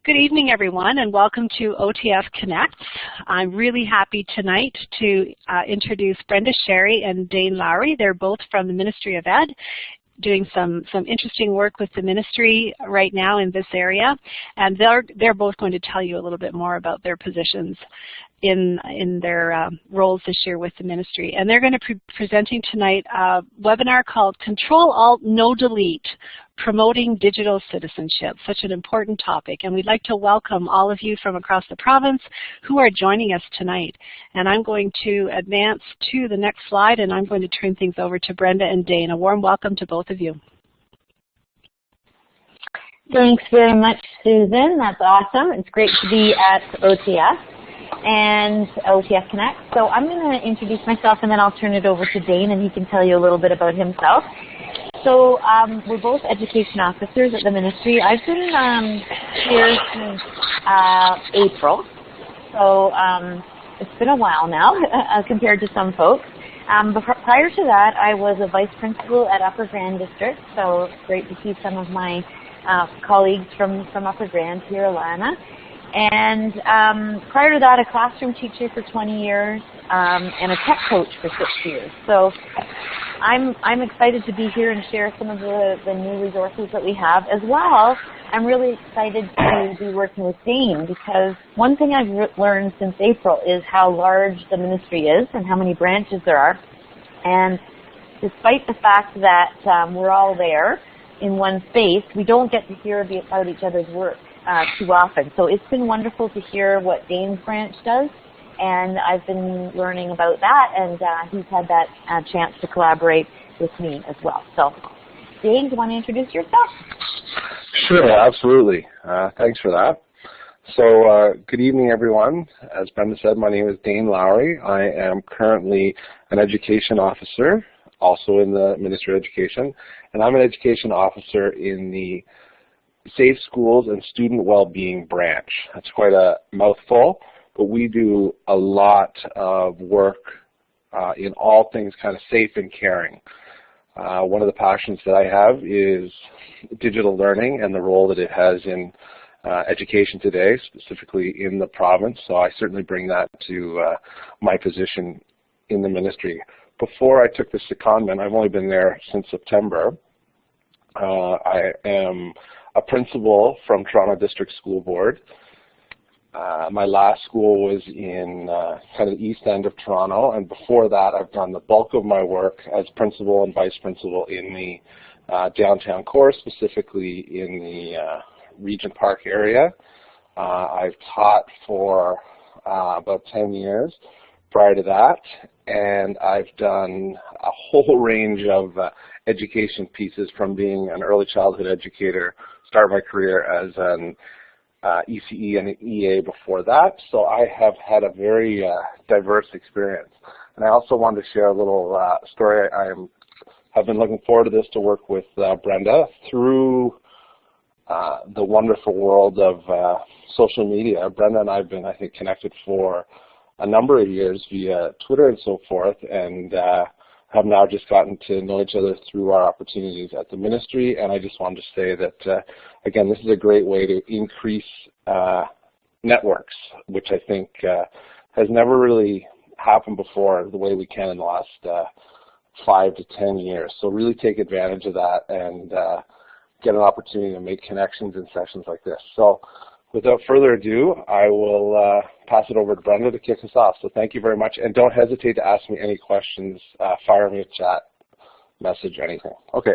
Good evening, everyone, and welcome to OTF Connects. I'm really happy tonight to introduce Brenda Sherry and Dane Lowry. They're both from the Ministry of Ed, doing some interesting work with the ministry right now in this area, and they're both going to tell you a little bit more about their positions in their roles this year with the ministry. And they're going to be presenting tonight a webinar called Ctrl-Alt-No Delete, Promoting Digital Citizenship, such an important topic. And we'd like to welcome all of you from across the province who are joining us tonight. And I'm going to advance to the next slide, and I'm going to turn things over to Brenda and Dane. A warm welcome to both of you. Thanks very much, Susan. That's awesome. It's great to be at OTF and OTF Connect. So I'm going to introduce myself, and then I'll turn it over to Dane, and he can tell you a little bit about himself. So we're both education officers at the ministry. I've been here since April, so it's been a while now compared to some folks. But prior to that, I was a vice principal at Upper Grand District, so it's great to see some of my colleagues from Upper Grand here, Alana. And prior to that, a classroom teacher for 20 years and a tech coach for 6 years. So I'm excited to be here and share some of the new resources that we have. As well, I'm really excited to be working with Dane, because one thing I've learned since April is how large the ministry is and how many branches there are. And despite the fact that we're all there in one space, we don't get to hear about each other's work too often. So it's been wonderful to hear what Dane's branch does, and I've been learning about that, and he's had that chance to collaborate with me as well. So, Dane, do you want to introduce yourself? Sure, absolutely. Thanks for that. So, good evening, everyone. As Brenda said, my name is Dane Lowry. I am currently an education officer, also in the Ministry of Education, and I'm an education officer in the Safe Schools and Student Wellbeing branch. That's quite a mouthful, but we do a lot of work in all things kind of safe and caring. One of the passions that I have is digital learning and the role that it has in education today, specifically in the province, so I certainly bring that to my position in the ministry. Before I took this secondment, I've only been there since September. I am a principal from Toronto District School Board. My last school was in kind of the east end of Toronto, and before that I've done the bulk of my work as principal and vice principal in the downtown core, specifically in the Regent Park area. I've taught for about 10 years prior to that, and I've done a whole range of education pieces, from being an early childhood educator, start my career as an ECE and an EA before that, so I have had a very diverse experience. And I also wanted to share a little story. Have been looking forward to this, to work with Brenda through the wonderful world of social media. Brenda and I have been, I think, connected for a number of years via Twitter and so forth, and have now just gotten to know each other through our opportunities at the ministry. And I just wanted to say that, again, this is a great way to increase networks, which I think has never really happened before the way we can in the last 5 to 10 years. So really take advantage of that and get an opportunity to make connections in sessions like this. So without further ado, I will pass it over to Brenda to kick us off. So thank you very much, and don't hesitate to ask me any questions. Fire me a chat, message, anything. Okay.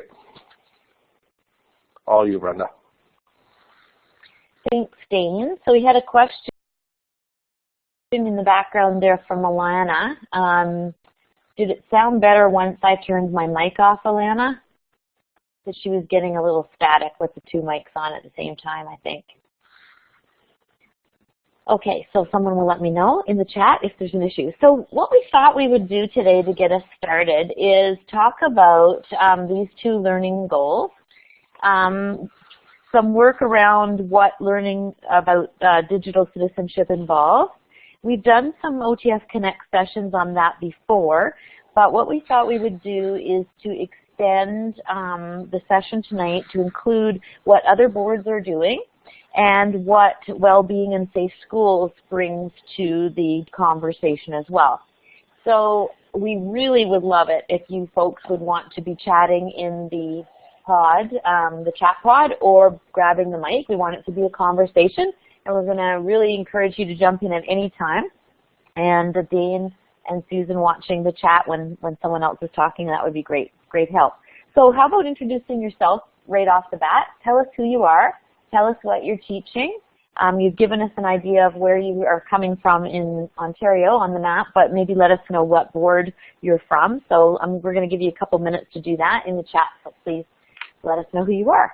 All you, Brenda. Thanks, Dane. So we had a question in the background there from Alana. Did it sound better once I turned my mic off, Alana? Because she was getting a little static with the two mics on at the same time, I think. Okay, so someone will let me know in the chat if there's an issue. So what we thought we would do today to get us started is talk about these two learning goals, some work around what learning about digital citizenship involves. We've done some OTF Connect sessions on that before, but what we thought we would do is to extend the session tonight to include what other boards are doing and what well-being and safe schools brings to the conversation as well. So we really would love it if you folks would want to be chatting in the pod, the chat pod, or grabbing the mic. We want it to be a conversation, and we're going to really encourage you to jump in at any time. And Dane and Susan watching the chat when someone else is talking, that would be great help. So how about introducing yourself right off the bat? Tell us who you are. Tell us what you're teaching. You've given us an idea of where you are coming from in Ontario on the map, but maybe let us know what board you're from. So we're going to give you a couple minutes to do that in the chat, so please let us know who you are.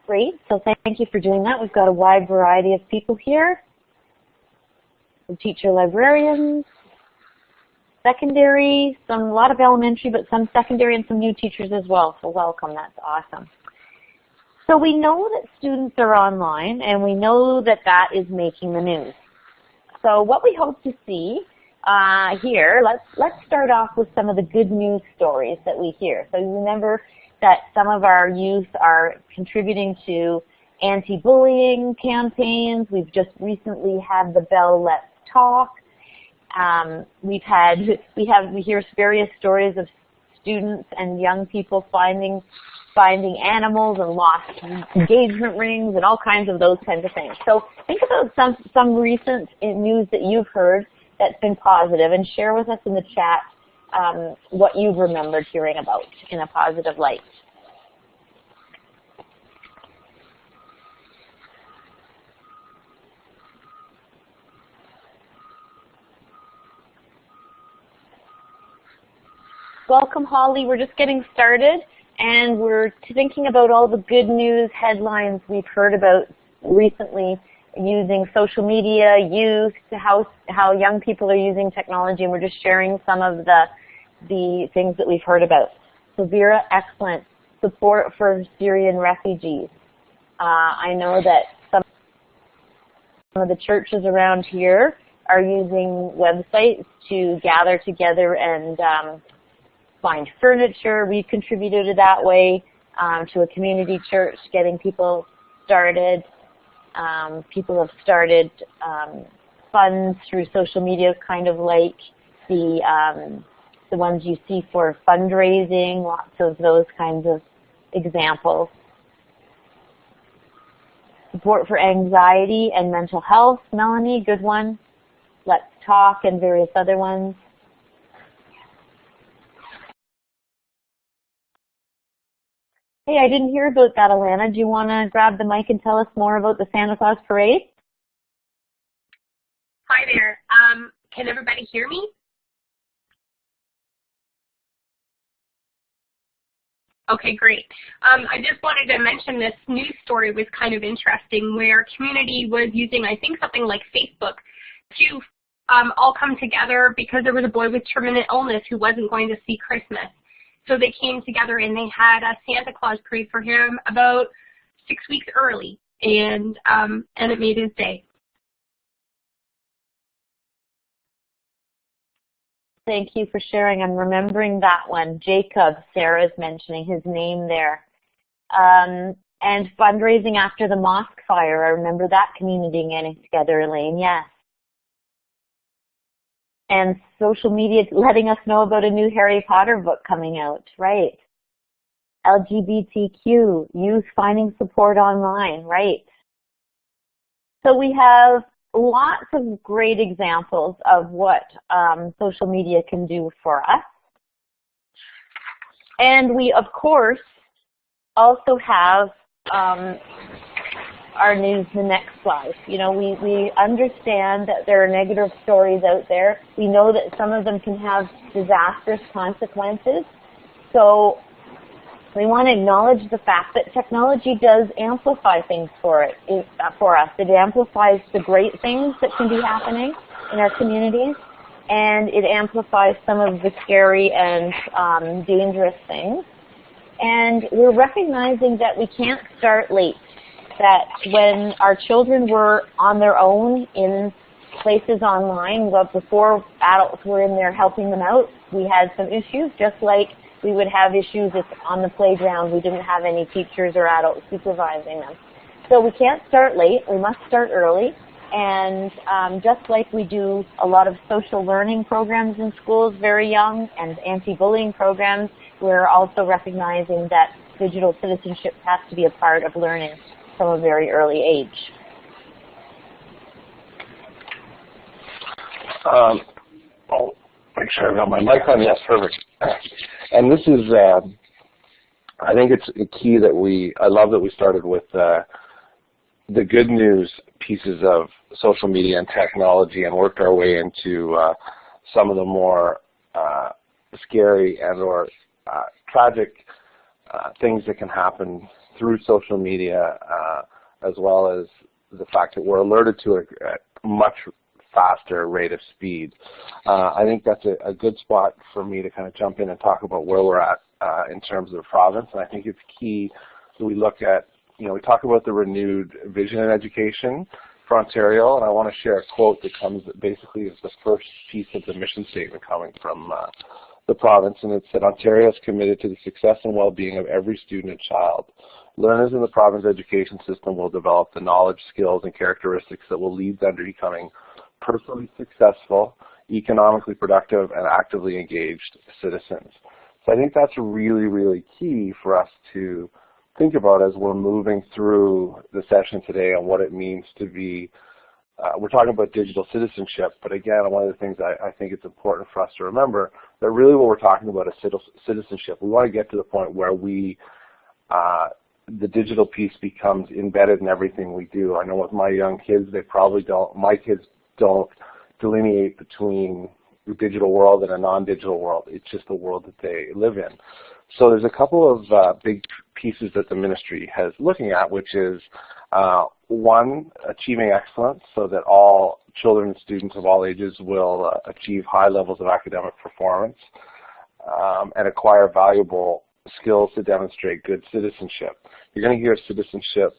Great, so thank you for doing that. We've got a wide variety of people here. Some teacher librarians, secondary, a lot of elementary, but some secondary and some new teachers as well. So welcome, that's awesome. So we know that students are online, and we know that that is making the news. So what we hope to see here, let's start off with some of the good news stories that we hear. So remember that some of our youth are contributing to anti-bullying campaigns. We've just recently had the Bell Let's Talk. We hear various stories of students and young people finding animals and lost engagement rings and all kinds of those kinds of things. So think about some recent news that you've heard that's been positive, and share with us in the chat what you've remembered hearing about in a positive light. Welcome, Holly. We're just getting started, and we're thinking about all the good news headlines we've heard about recently using social media, youth, how young people are using technology, and we're just sharing some of the things that we've heard about. So Vera, excellent. Support for Syrian refugees. I know that some of the churches around here are using websites to gather together and find furniture. We've contributed to that way to a community church, getting people started. People have started funds through social media, kind of like the ones you see for fundraising, lots of those kinds of examples. Support for anxiety and mental health, Melanie, good one. Let's Talk and various other ones. Hey, I didn't hear about that, Alana. Do you want to grab the mic and tell us more about the Santa Claus Parade? Hi there. Can everybody hear me? Okay, great. I just wanted to mention this news story was kind of interesting, where community was using, I think, something like Facebook to all come together because there was a boy with terminal illness who wasn't going to see Christmas. So they came together and they had a Santa Claus parade for him about 6 weeks early, and it made his day. Thank you for sharing. I'm remembering that one. Jacob, Sarah's mentioning his name there. And fundraising after the mosque fire. I remember that community getting together, Elaine, yes. And social media letting us know about a new Harry Potter book coming out, right? LGBTQ, youth finding support online, right? So we have lots of great examples of what social media can do for us. And we, of course, also have our news, the next slide. You know, we understand that there are negative stories out there. We know that some of them can have disastrous consequences. So we want to acknowledge the fact that technology does amplify things for us. It amplifies the great things that can be happening in our communities, and it amplifies some of the scary and dangerous things. And we're recognizing that we can't start late, that when our children were on their own in places online, but before adults were in there helping them out, we had some issues, just like we would have issues if on the playground we didn't have any teachers or adults supervising them. So we can't start late, we must start early. And just like we do a lot of social learning programs in schools very young and anti-bullying programs, we're also recognizing that digital citizenship has to be a part of learning from a very early age. I'll make sure I've got my mic on. Yes, perfect. And this is, I think it's a key that I love that we started with the good news pieces of social media and technology and worked our way into some of the more scary and or tragic things that can happen through social media, as well as the fact that we're alerted to it at much faster rate of speed. I think that's a good spot for me to kind of jump in and talk about where we're at in terms of the province, and I think it's key that we look at, we talk about the renewed vision in education for Ontario, and I want to share a quote that comes that basically is the first piece of the mission statement coming from the province, and it said, Ontario is committed to the success and well-being of every student and child. Learners in the province education system will develop the knowledge, skills, and characteristics that will lead them to becoming personally successful, economically productive, and actively engaged citizens. So I think that's really, really key for us to think about as we're moving through the session today on what it means to be, we're talking about digital citizenship, but again, one of the things I think it's important for us to remember that really what we're talking about is citizenship. We want to get to the point where the digital piece becomes embedded in everything we do. I know with my young kids, my kids don't delineate between the digital world and a non-digital world. It's just the world that they live in. So there's a couple of big pieces that the ministry has looking at, which is one, achieving excellence so that all children and students of all ages will achieve high levels of academic performance and acquire valuable skills to demonstrate good citizenship. You're going to hear citizenship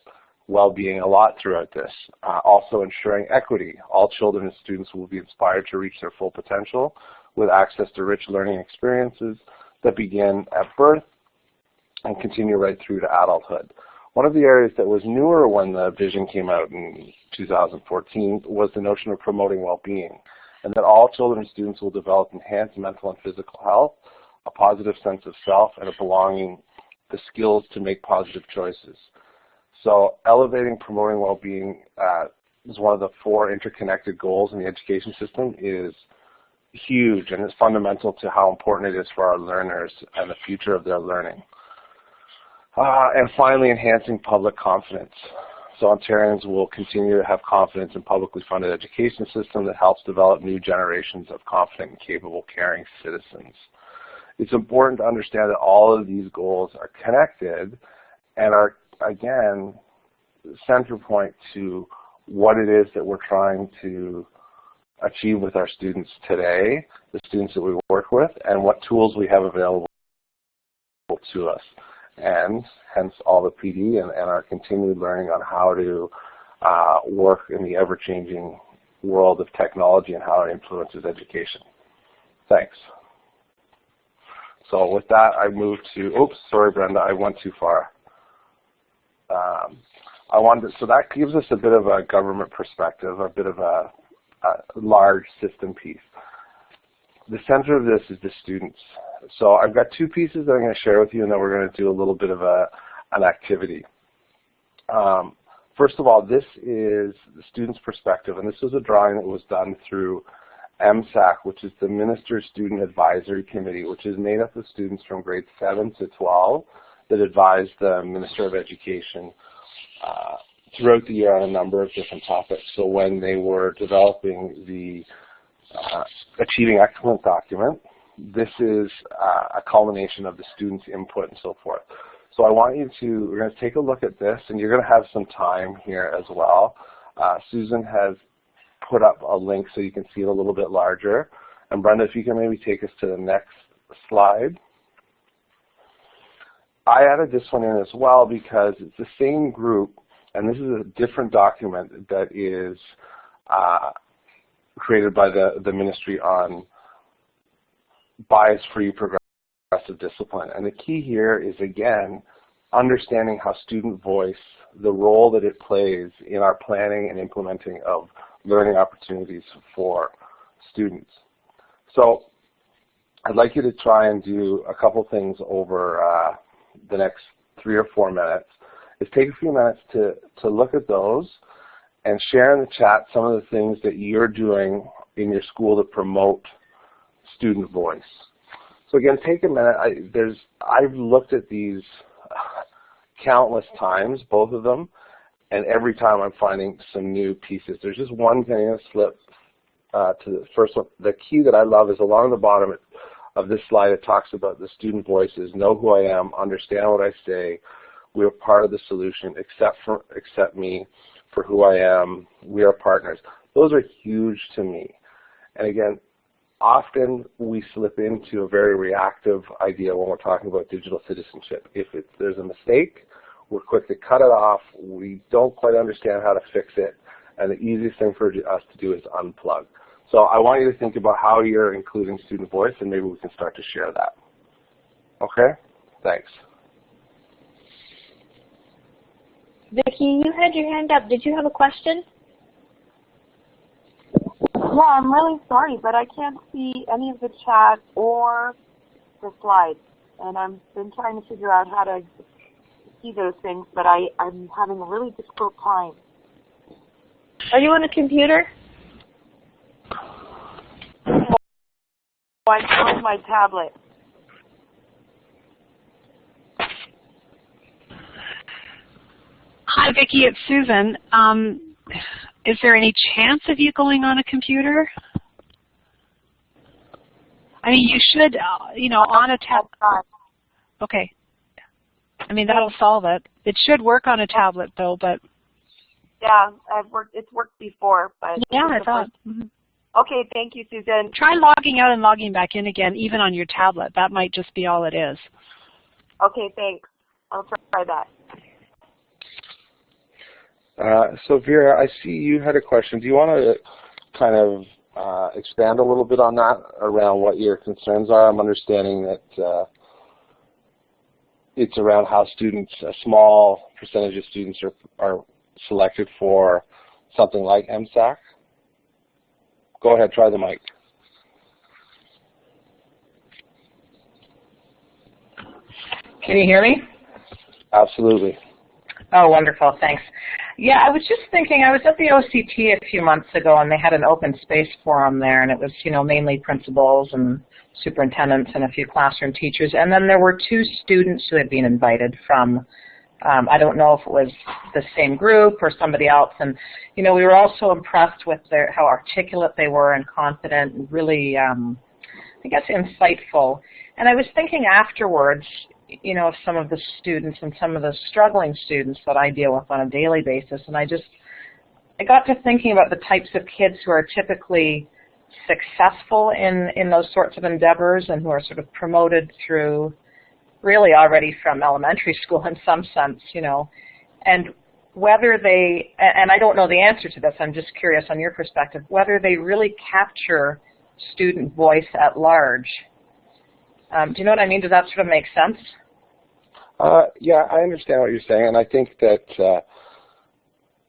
well-being a lot throughout this. Also ensuring equity. All children and students will be inspired to reach their full potential with access to rich learning experiences that begin at birth and continue right through to adulthood. One of the areas that was newer when the vision came out in 2014 was the notion of promoting well-being, and that all children and students will develop enhanced mental and physical health, a positive sense of self, and a belonging, the skills to make positive choices. So elevating, promoting well-being is one of the 4 interconnected goals in the education system is huge and is fundamental to how important it is for our learners and the future of their learning. And finally, enhancing public confidence. So Ontarians will continue to have confidence in publicly funded education system that helps develop new generations of confident and capable, caring citizens. It's important to understand that all of these goals are connected and are, again, center point to what it is that we're trying to achieve with our students today, the students that we work with, and what tools we have available to us. And hence all the PD and our continued learning on how to work in the ever-changing world of technology and how it influences education. Thanks. So with that, I move to, oops, sorry, Brenda, I went too far. So that gives us a bit of a government perspective, a bit of a large system piece. The center of this is the students. So I've got 2 pieces that I'm going to share with you, and then we're going to do a little bit of an activity. First of all, this is the student's perspective, and this was a drawing that was done through MSAC, which is the Minister Student Advisory Committee, which is made up of students from grades 7 to 12 that advise the Minister of Education throughout the year on a number of different topics. So when they were developing the Achieving Excellence document, this is a culmination of the students' input and so forth. So I want you to, we're going to take a look at this, and you're going to have some time here as well. Susan has put up a link so you can see it a little bit larger. And Brenda, if you can maybe take us to the next slide. I added this one in as well because it's the same group, and this is a different document that is created by the Ministry on bias-free progressive discipline. And the key here is, again, understanding how student voice, the role that it plays in our planning and implementing of learning opportunities for students. So I'd like you to try and do a couple things over the next 3 or 4 minutes. Is take a few minutes to look at those and share in the chat some of the things that you're doing in your school to promote student voice. So again, take a minute. I've looked at these countless times, both of them, and every time I'm finding some new pieces. There's just one thing I'm going to slip to the first one. The key that I love is along the bottom of this slide. It talks about the student voices. Know who I am. Understand what I say. We are part of the solution. Accept me for who I am. We are partners. Those are huge to me. And again, often we slip into a very reactive idea when we're talking about digital citizenship. If there's a mistake, we're quick to cut it off. We don't quite understand how to fix it. And the easiest thing for us to do is unplug. So I want you to think about how you're including student voice, and maybe we can start to share that. Okay? Thanks. Vicki, you had your hand up. Did you have a question? Yeah, I'm really sorry, but I can't see any of the chat or the slides. And I've been trying to figure out how to see those things, but I'm having a really difficult time. Are you on a computer? Oh, I'm on my tablet. Hi, Vicki. It's Susan. Is there any chance of you going on a computer? I mean, you should, on a tablet. Okay. I mean, that'll solve it. It should work on a tablet, though, but. Yeah, it's worked before, but. Yeah, I thought. Okay, thank you, Susan. Try logging out and logging back in again, even on your tablet. That might just be all it is. Okay, thanks. I'll try that. So Vera, I see you had a question. Do you want to kind of expand a little bit on that around what your concerns are? I'm understanding that it's around how students, a small percentage of students are selected for something like MSAC. Go ahead, try the mic. Can you hear me? Absolutely. Oh, wonderful, thanks. Yeah, I was just thinking, I was at the OCT a few months ago, and they had an open space forum there, and it was, mainly principals and superintendents and a few classroom teachers. And then there were 2 students who had been invited from, I don't know if it was the same group or somebody else. And, we were also impressed with how articulate they were and confident and really, I guess, insightful. And I was thinking afterwards, of some of the students and some of the struggling students that I deal with on a daily basis. And I got to thinking about the types of kids who are typically successful in those sorts of endeavors and who are sort of promoted through really already from elementary school in some sense, and whether they, and I don't know the answer to this, I'm just curious on your perspective, whether they really capture student voice at large. Do you know what I mean? Does that sort of make sense? Yeah, I understand what you're saying, and I think that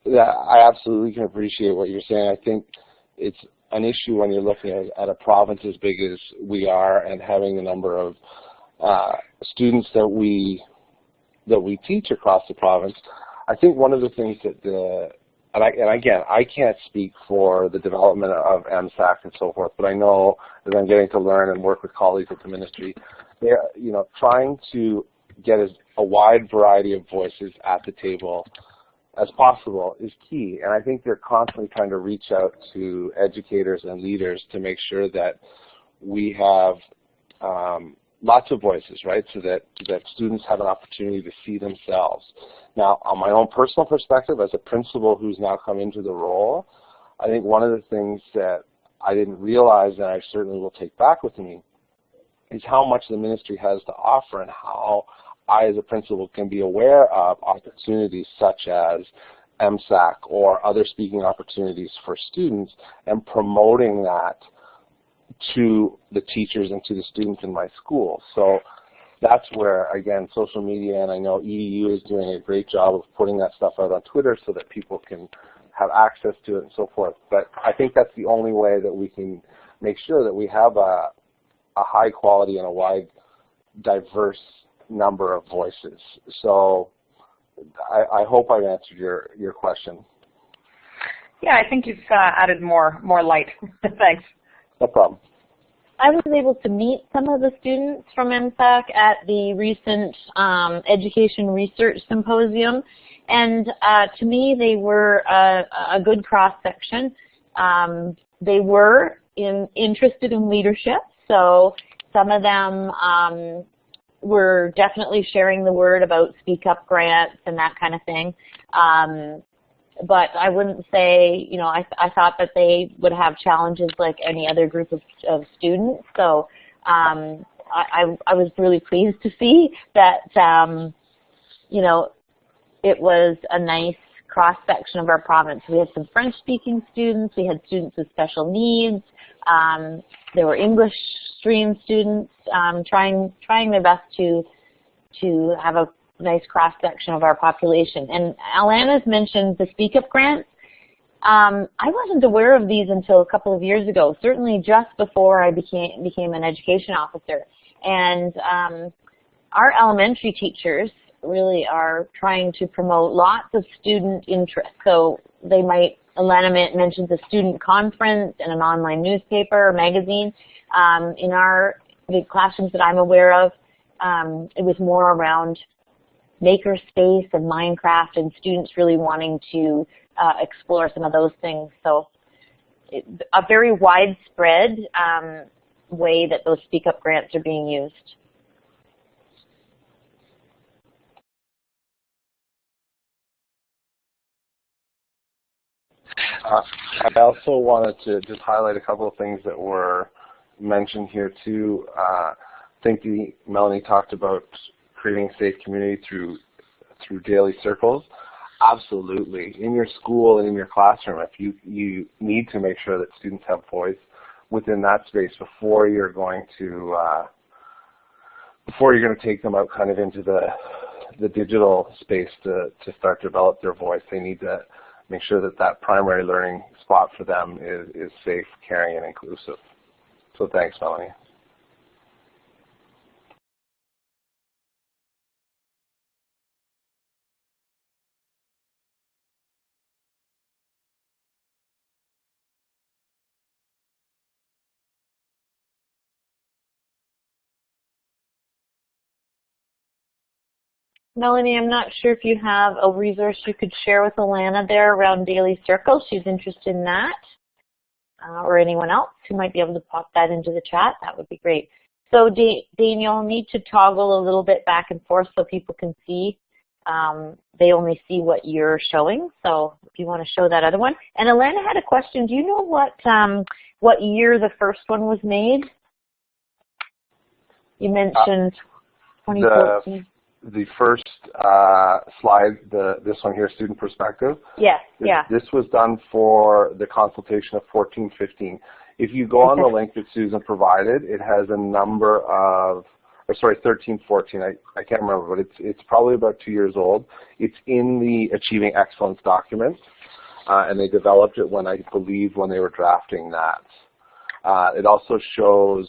I absolutely can appreciate what you're saying. I think it's an issue when you're looking at a province as big as we are and having the number of students that we teach across the province. I think one of the things that and again, I can't speak for the development of MSAC and so forth, but I know that I'm getting to learn and work with colleagues at the ministry. They're, trying to get a wide variety of voices at the table as possible is key. And I think they're constantly trying to reach out to educators and leaders to make sure that we have lots of voices, right, so that students have an opportunity to see themselves. Now, on my own personal perspective, as a principal who's now come into the role, I think one of the things that I didn't realize, and I certainly will take back with me, is how much the ministry has to offer and how I as a principal can be aware of opportunities such as MSAC or other speaking opportunities for students and promoting that to the teachers and to the students in my school. So that's where, again, social media, and I know EDU is doing a great job of putting that stuff out on Twitter so that people can have access to it and so forth. But I think that's the only way that we can make sure that we have a high quality and a wide, diverse number of voices. So I hope I've answered your question. Yeah, I think you've added more light. Thanks. No problem. I was able to meet some of the students from MSAC at the recent Education Research Symposium, and to me they were a good cross-section. They were interested in leadership, so some of them were definitely sharing the word about Speak Up grants and that kind of thing. But I wouldn't say, you know, I thought that they would have challenges like any other group of students. So I was really pleased to see that, you know, it was a nice cross-section of our province. We had some French-speaking students. We had students with special needs. There were English stream students trying their best to have a nice cross-section of our population. And Alana's mentioned the Speak Up grants. I wasn't aware of these until a couple of years ago, certainly just before I became an education officer. And our elementary teachers really are trying to promote lots of student interest. So they might, Alana mentions a student conference and an online newspaper or magazine. In the classrooms that I'm aware of, it was more around makerspace and Minecraft and students really wanting to explore some of those things. So a very widespread way that those Speak Up grants are being used. I also wanted to just highlight a couple of things that were mentioned here too. I think Melanie talked about creating a safe community through daily circles. Absolutely. In your school and in your classroom, if you need to make sure that students have voice within that space before you're going to take them out kind of into the digital space to start to develop their voice. They need to make sure that primary learning spot for them is safe, caring, and inclusive. So thanks, Melanie. Melanie, I'm not sure if you have a resource you could share with Alana there around daily circles. She's interested in that. Or anyone else who might be able to pop that into the chat. That would be great. So Dane, you'll need to toggle a little bit back and forth so people can see. They only see what you're showing. So if you want to show that other one. And Alana had a question. Do you know what year the first one was made? You mentioned 2014. The first slide, this one here, student perspective. Yes, yeah. This was done for the consultation of 14-15. If you go on the link that Susan provided, it has a number of, or sorry, 13-14. I can't remember, but it's probably about 2 years old. It's in the Achieving Excellence document, and they developed it when I believe when they were drafting that. It also shows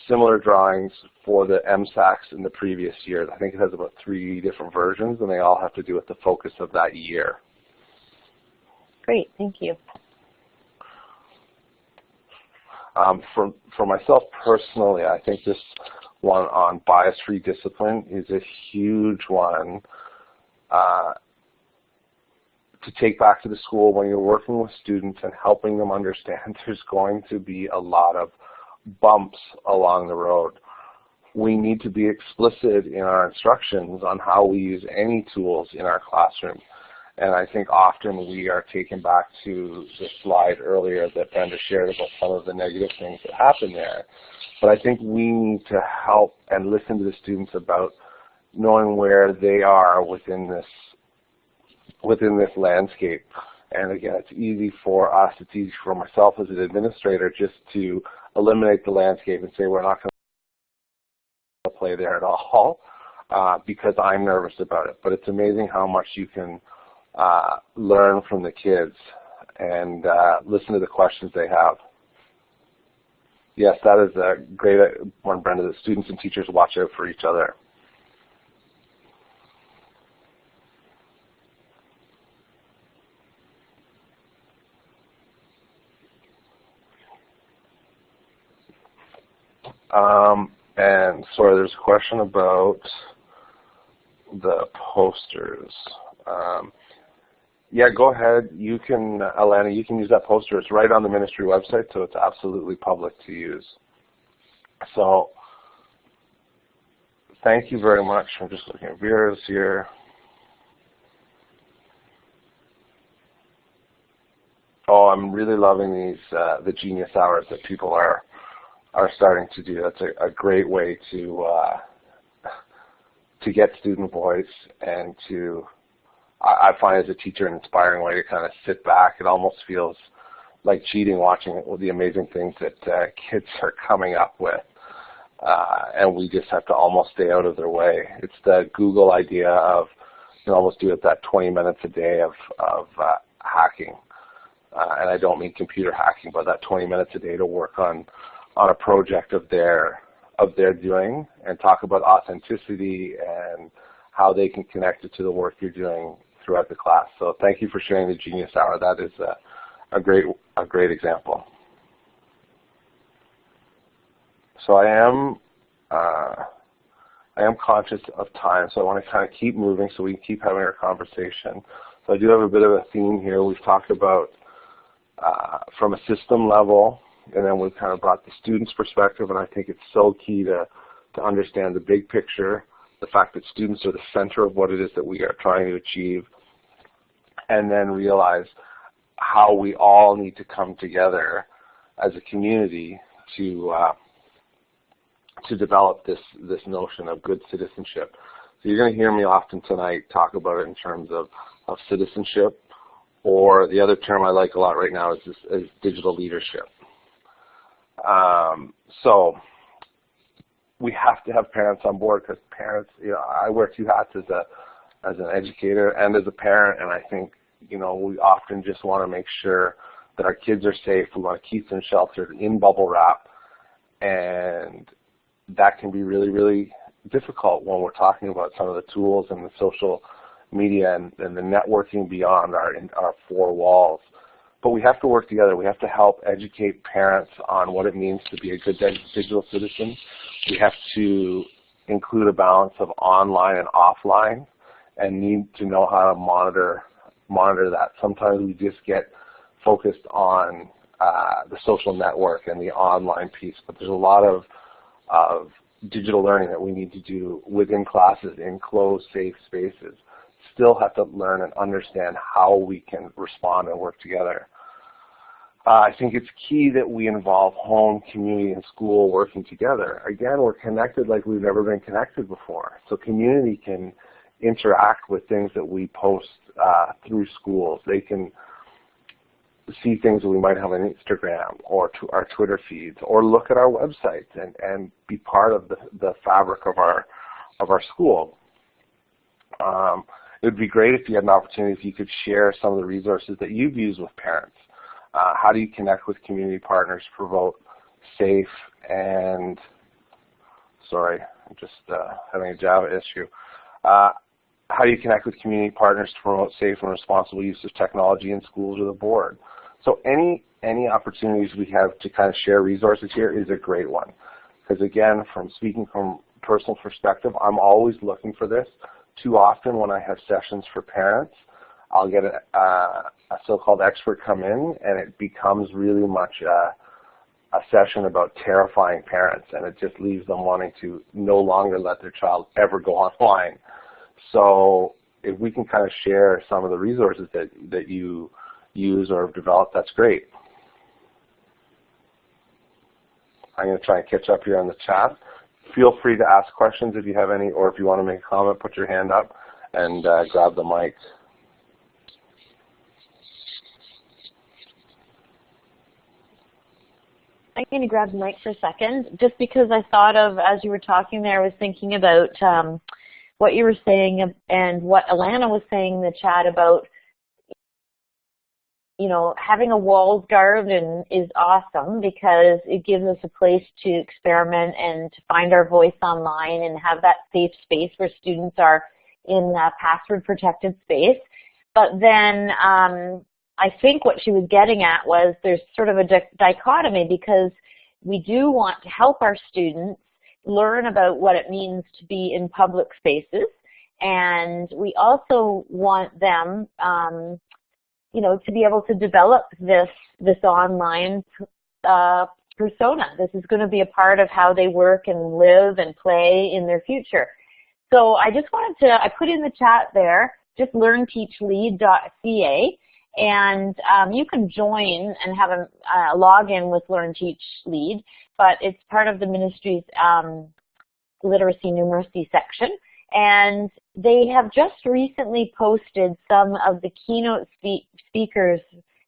similar drawings for the MSACs in the previous years. I think it has about 3 different versions, and they all have to do with the focus of that year. Great, thank you. For myself personally, I think this one on bias-free discipline is a huge one to take back to the school when you're working with students and helping them understand there's going to be a lot of bumps along the road. We need to be explicit in our instructions on how we use any tools in our classroom. And I think often we are taken back to the slide earlier that Brenda shared about some of the negative things that happen there. But I think we need to help and listen to the students about knowing where they are within this landscape. And again, it's easy for us, it's easy for myself as an administrator just to eliminate the landscape and say we're not going to play there at all because I'm nervous about it. But it's amazing how much you can learn from the kids and listen to the questions they have. Yes, that is a great one, Brenda, that students and teachers watch out for each other. And sorry, there's a question about the posters. Yeah, go ahead. You can, Alana, you can use that poster. It's right on the ministry website, so it's absolutely public to use. So thank you very much. I'm just looking at viewers here. Oh, I'm really loving these the Genius Hours that people are starting to do. That's a great way to get student voice and to, I find as a teacher, an inspiring way to kind of sit back. It almost feels like cheating watching the amazing things that kids are coming up with. And we just have to almost stay out of their way. It's the Google idea of, you can almost do it that 20 minutes a day of hacking. And I don't mean computer hacking, but that 20 minutes a day to work on a project of their doing and talk about authenticity and how they can connect it to the work you're doing throughout the class. So thank you for sharing the Genius Hour. That is a great example. So I am conscious of time, so I want to kind of keep moving so we can keep having our conversation. So I do have a bit of a theme here. We've talked about from a system level, and then we've kind of brought the student's perspective, and I think it's so key to understand the big picture, the fact that students are the center of what it is that we are trying to achieve, and then realize how we all need to come together as a community to develop this notion of good citizenship. So you're going to hear me often tonight talk about it in terms of citizenship, or the other term I like a lot right now is digital leadership. So we have to have parents on board, because parents, you know, I wear two hats as an educator and as a parent, and I think, you know, we often just want to make sure that our kids are safe. We want to keep them sheltered in bubble wrap, and that can be really, really difficult when we're talking about some of the tools and the social media and the networking beyond our four walls. But we have to work together. We have to help educate parents on what it means to be a good digital citizen. We have to include a balance of online and offline, and need to know how to monitor that. Sometimes we just get focused on the social network and the online piece, but there's a lot of digital learning that we need to do within classes in closed, safe spaces. Still have to learn and understand how we can respond and work together. I think it's key that we involve home, community, and school working together. Again, we're connected like we've never been connected before. So community can interact with things that we post through schools. They can see things that we might have on Instagram or to our Twitter feeds, or look at our websites and be part of the fabric of our school. It would be great if you had an opportunity, if you could share some of the resources that you've used with parents. How do you connect with community partners to promote safe and, sorry, I'm just having a Java issue. How do you connect with community partners to promote safe and responsible use of technology in schools or the board? So any opportunities we have to kind of share resources here is a great one. Because again, from speaking from personal perspective, I'm always looking for this. Too often when I have sessions for parents, I'll get a so-called expert come in, and it becomes really much a session about terrifying parents, and it just leaves them wanting to no longer let their child ever go online. So if we can kind of share some of the resources that you use or have developed, that's great. I'm going to try and catch up here on the chat. Feel free to ask questions if you have any, or if you want to make a comment, put your hand up and grab the mic. I'm going to grab the mic for a second, just because I thought of, as you were talking there, I was thinking about what you were saying and what Alana was saying in the chat about, you know, having a walled garden is awesome because it gives us a place to experiment and to find our voice online and have that safe space where students are in a password-protected space. But then I think what she was getting at was there's sort of a dichotomy, because we do want to help our students learn about what it means to be in public spaces, and we also want them you know, to be able to develop this online persona. This is going to be a part of how they work and live and play in their future. So I just wanted to, I put in the chat there, just learnteachlead.ca, and you can join and have a login with Learn Teach Lead, but it's part of the ministry's literacy numeracy section. And they have just recently posted some of the keynote speakers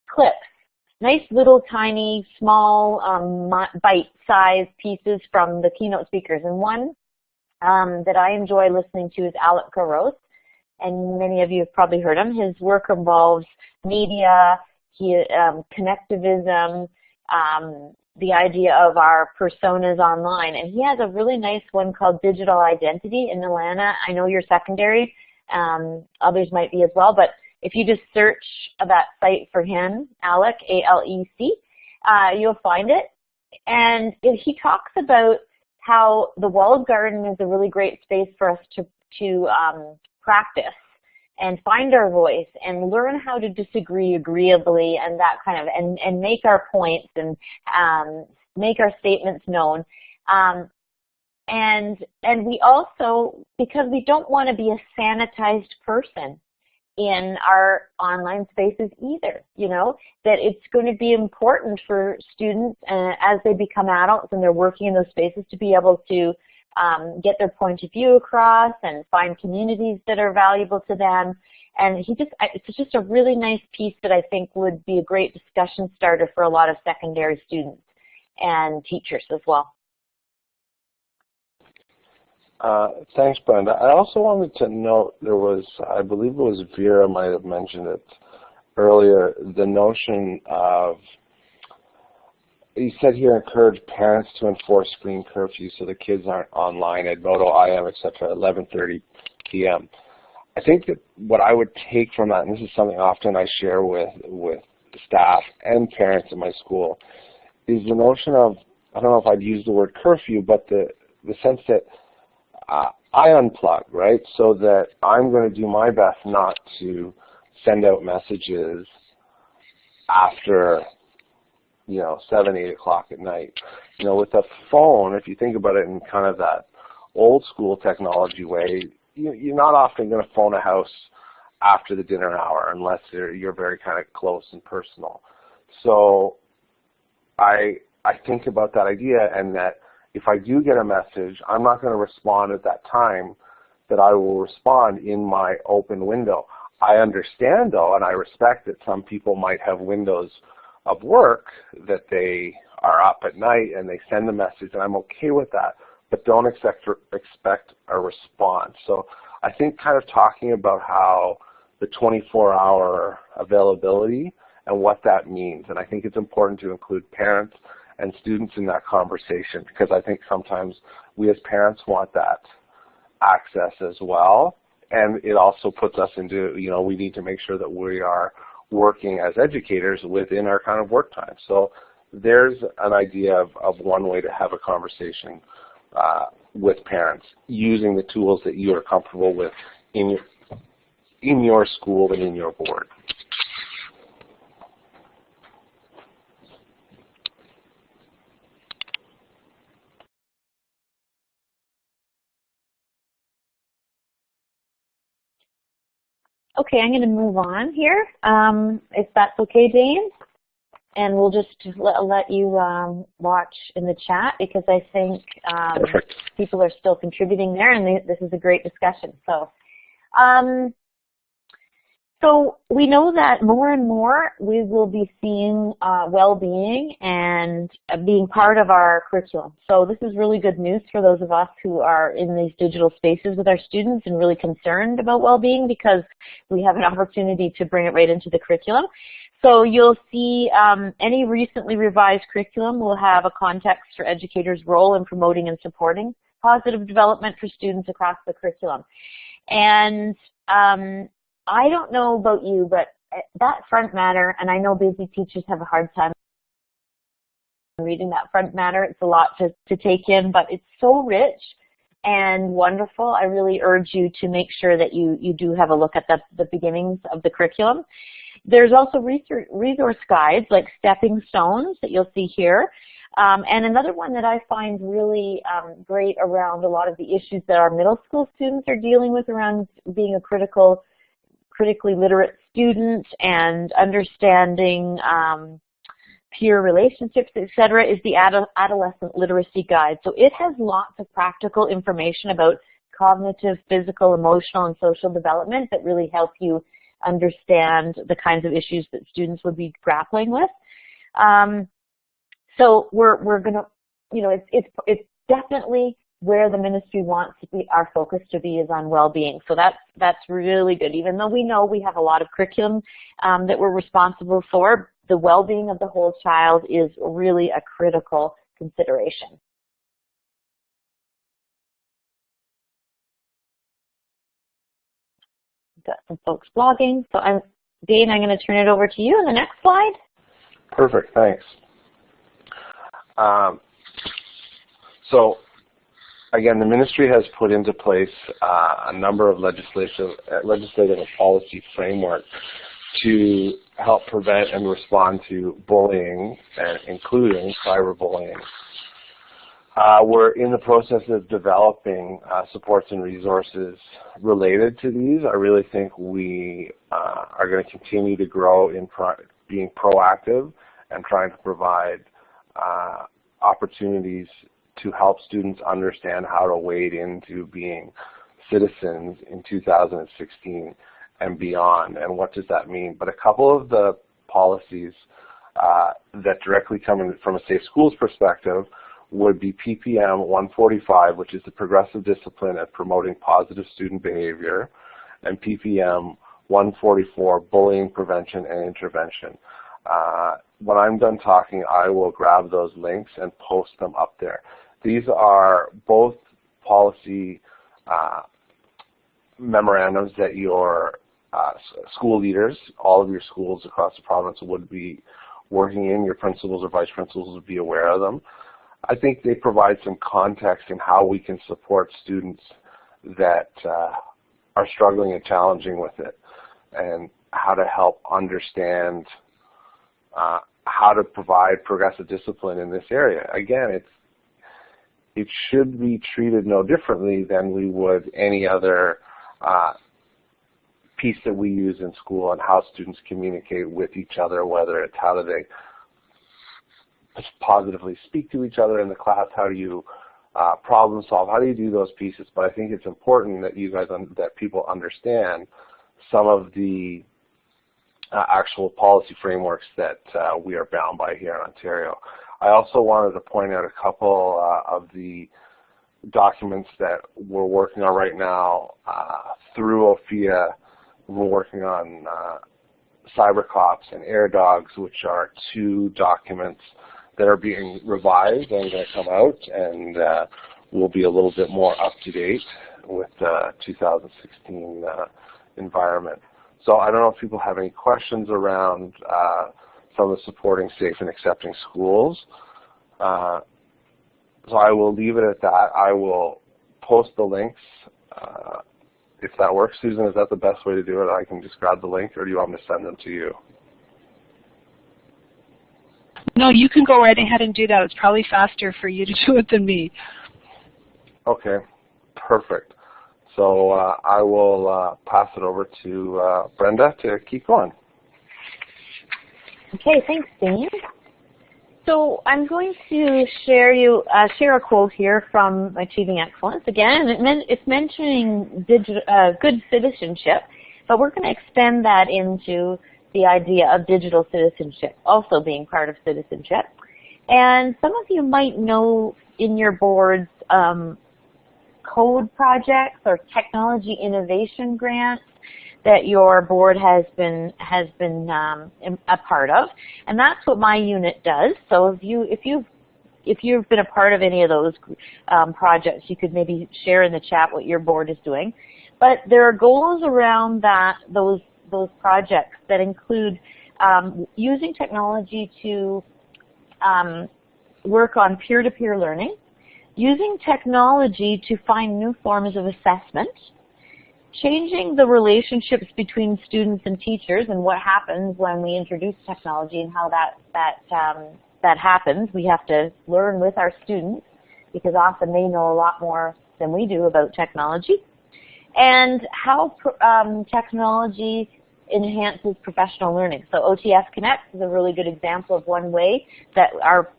clips, nice little tiny small bite-sized pieces from the keynote speakers. And one that I enjoy listening to is Alec Garros, and many of you have probably heard him. His work involves media, connectivism, the idea of our personas online. And he has a really nice one called Digital Identity. And Alana, I know you're secondary, others might be as well, but if you just search that site for him, Alec, A-L-E-C, you'll find it. And he talks about how the walled garden is a really great space for us to practice and find our voice and learn how to disagree agreeably and that kind of, and make our points and make our statements known. And we also, because we don't want to be a sanitized person in our online spaces either, you know, that it's going to be important for students as they become adults and they're working in those spaces to be able to get their point of view across and find communities that are valuable to them. And it's just a really nice piece that I think would be a great discussion starter for a lot of secondary students and teachers as well. Thanks, Brenda. I also wanted to note there was, I believe it was Vera might have mentioned it earlier, the notion of, you said here, encourage parents to enforce screen curfew so the kids aren't online at Moto, IM, etc. at 11:30 p.m. I think that what I would take from that, and this is something often I share with staff and parents in my school, is the notion of, I don't know if I'd use the word curfew, but the sense that I unplug, right, so that I'm going to do my best not to send out messages after, 7, 8 o'clock at night. With a phone, if you think about it in kind of that old school technology way, you're not often going to phone a house after the dinner hour unless you're very kind of close and personal. So I think about that idea, and that if I do get a message, I'm not going to respond at that time, that I will respond in my open window. I understand, though, and I respect that some people might have windows of work that they are up at night and they send a message, and I'm okay with that, but don't expect a response. So I think kind of talking about how the 24-hour availability and what that means, and I think it's important to include parents and students in that conversation, because I think sometimes we as parents want that access as well, and it also puts us into, we need to make sure that we are working as educators within our kind of work time. So there's an idea of one way to have a conversation with parents using the tools that you are comfortable with in your school and in your board. Okay, I'm going to move on here, if that's okay, Dane. And we'll just let you watch in the chat because I think people are still contributing there, and this is a great discussion. So we know that more and more we will be seeing well-being and being part of our curriculum. So this is really good news for those of us who are in these digital spaces with our students and really concerned about well-being, because we have an opportunity to bring it right into the curriculum. So you'll see any recently revised curriculum will have a context for educators' role in promoting and supporting positive development for students across the curriculum. And I don't know about you, but that front matter, and I know busy teachers have a hard time reading that front matter. It's a lot to take in, but it's so rich and wonderful. I really urge you to make sure that you do have a look at the beginnings of the curriculum. There's also resource guides like stepping stones that you'll see here. And another one that I find really great around a lot of the issues that our middle school students are dealing with around being a critically literate student and understanding peer relationships, etc., is the Adolescent Literacy Guide. So it has lots of practical information about cognitive, physical, emotional, and social development that really help you understand the kinds of issues that students would be grappling with. So we're gonna, you know, it's definitely where the ministry wants our focus to be is on well-being. So that's really good. Even though we know we have a lot of curriculum that we're responsible for, the well-being of the whole child is really a critical consideration. Got some folks blogging. So Dane, I'm going to turn it over to you on the next slide. Perfect, thanks. So again, the ministry has put into place a number of legislative and policy framework to help prevent and respond to bullying, including cyberbullying. We're in the process of developing supports and resources related to these. I really think we are going to continue to grow in being proactive and trying to provide opportunities to help students understand how to wade into being citizens in 2016 and beyond, and what does that mean. But a couple of the policies that directly come in from a Safe Schools perspective would be PPM 145, which is the progressive discipline at promoting positive student behavior, and PPM 144, bullying prevention and intervention. When I'm done talking, I will grab those links and post them up there. These are both policy memorandums that your school leaders, all of your schools across the province would be working in. Your principals or vice principals would be aware of them. I think they provide some context in how we can support students that are struggling and challenging with it, and how to help understand how to provide progressive discipline in this area. Again, it should be treated no differently than we would any other piece that we use in school on how students communicate with each other, whether it's how do they positively speak to each other in the class, how do you problem solve, how do you do those pieces. But I think it's important that that people understand some of the actual policy frameworks that we are bound by here in Ontario. I also wanted to point out a couple of the documents that we're working on right now through OFIA. We're working on CyberCops and AirDogs, which are two documents that are being revised and going to come out, and will be a little bit more up to date with the 2016 environment. So I don't know if people have any questions around some of the supporting safe and accepting schools. So I will leave it at that. I will post the links. If that works, Susan, is that the best way to do it? I can just grab the link, or do you want me to send them to you? No, you can go right ahead and do that. It's probably faster for you to do it than me. Okay, perfect. So I will pass it over to Brenda to keep going. Okay, thanks, Dane. So I'm going to share a quote here from Achieving Excellence. Again, it's mentioning good citizenship, but we're going to extend that into the idea of digital citizenship, also being part of citizenship. And some of you might know in your boards code projects or technology innovation grants that your board has been a part of, and that's what my unit does. So if you've been a part of any of those projects, you could maybe share in the chat what your board is doing. But there are goals around those projects that include using technology to work on peer-to-peer learning, using technology to find new forms of assessment, changing the relationships between students and teachers and what happens when we introduce technology and how that happens. We have to learn with our students because often they know a lot more than we do about technology. And how technology enhances professional learning. So OTF Connect is a really good example of one way that our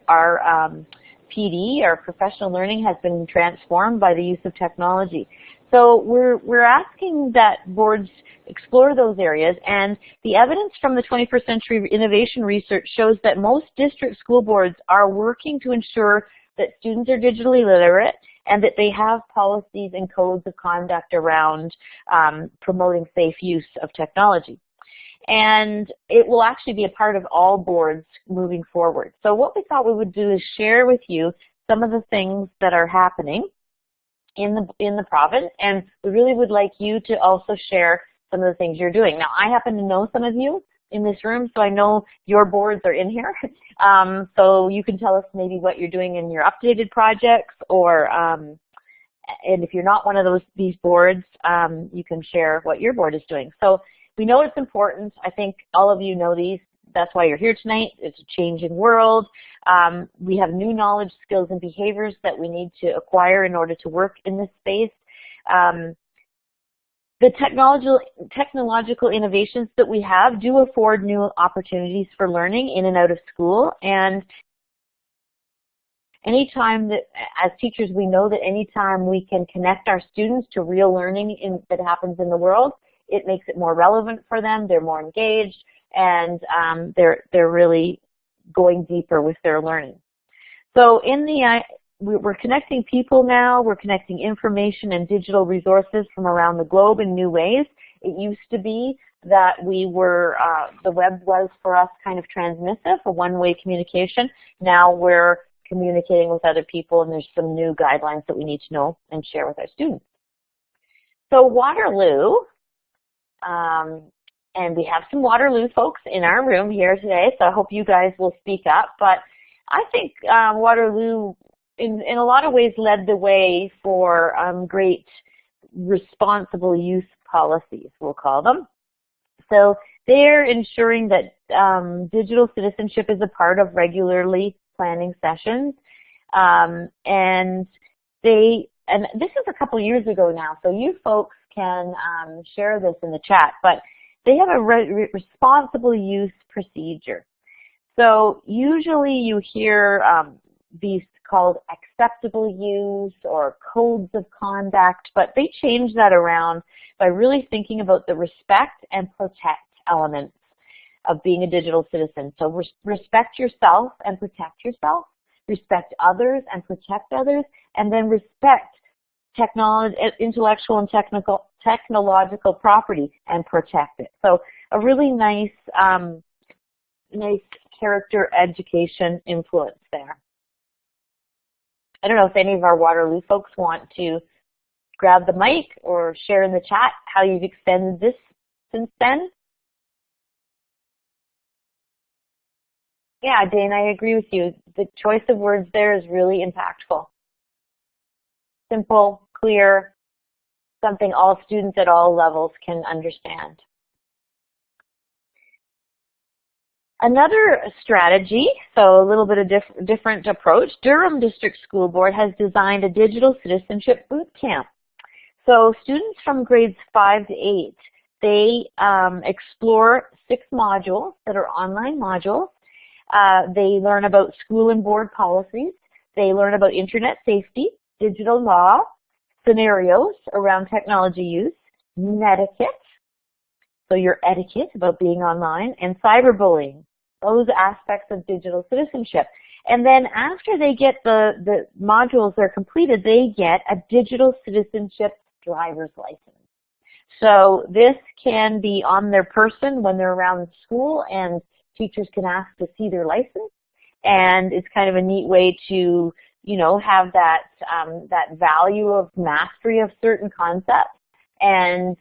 PD, our professional learning, has been transformed by the use of technology. So we're asking that boards explore those areas, and the evidence from the 21st Century Innovation Research shows that most district school boards are working to ensure that students are digitally literate and that they have policies and codes of conduct around promoting safe use of technology. And it will actually be a part of all boards moving forward. So what we thought we would do is share with you some of the things that are happening in the province, and we really would like you to also share some of the things you're doing. Now, I happen to know some of you in this room, so I know your boards are in here. So you can tell us maybe what you're doing in your updated projects, or and if you're not one of these boards, you can share what your board is doing. So we know it's important. I think all of you know these. That's why you're here tonight. It's a changing world. We have new knowledge, skills, and behaviors that we need to acquire in order to work in this space. The technological innovations that we have do afford new opportunities for learning in and out of school. And anytime that, as teachers, we know that anytime we can connect our students to real learning that happens in the world, it makes it more relevant for them. They're more engaged, and they're really going deeper with their learning. So we're connecting people now. We're connecting information and digital resources from around the globe in new ways. It used to be that the web was for us kind of transmissive, a one-way communication. Now we're communicating with other people, and there's some new guidelines that we need to know and share with our students. So Waterloo, and we have some Waterloo folks in our room here today, so I hope you guys will speak up. But I think Waterloo, in a lot of ways, led the way for great responsible use policies, we'll call them. So they're ensuring that digital citizenship is a part of regularly planning sessions. And this is a couple years ago now, so you folks can share this in the chat, but they have a responsible use procedure. So usually you hear these called acceptable use or codes of conduct, but they change that around by really thinking about the respect and protect elements of being a digital citizen. So respect yourself and protect yourself, respect others and protect others, and then respect intellectual and technological property and protect it. So a really nice character education influence there. I don't know if any of our Waterloo folks want to grab the mic or share in the chat how you've extended this since then. Yeah, Dane, I agree with you. The choice of words there is really impactful. Simple, clear, something all students at all levels can understand. Another strategy, so a little bit of different approach, Durham District School Board has designed a digital citizenship boot camp. So students from grades 5 to 8, they explore 6 modules that are online modules. They learn about school and board policies. They learn about internet safety, digital law, scenarios around technology use, netiquette, so your etiquette about being online, and cyberbullying, those aspects of digital citizenship. And then after they get the modules are completed, they get a digital citizenship driver's license. So this can be on their person when they're around school, and teachers can ask to see their license. And it's kind of a neat way to, you know, have that that value of mastery of certain concepts, and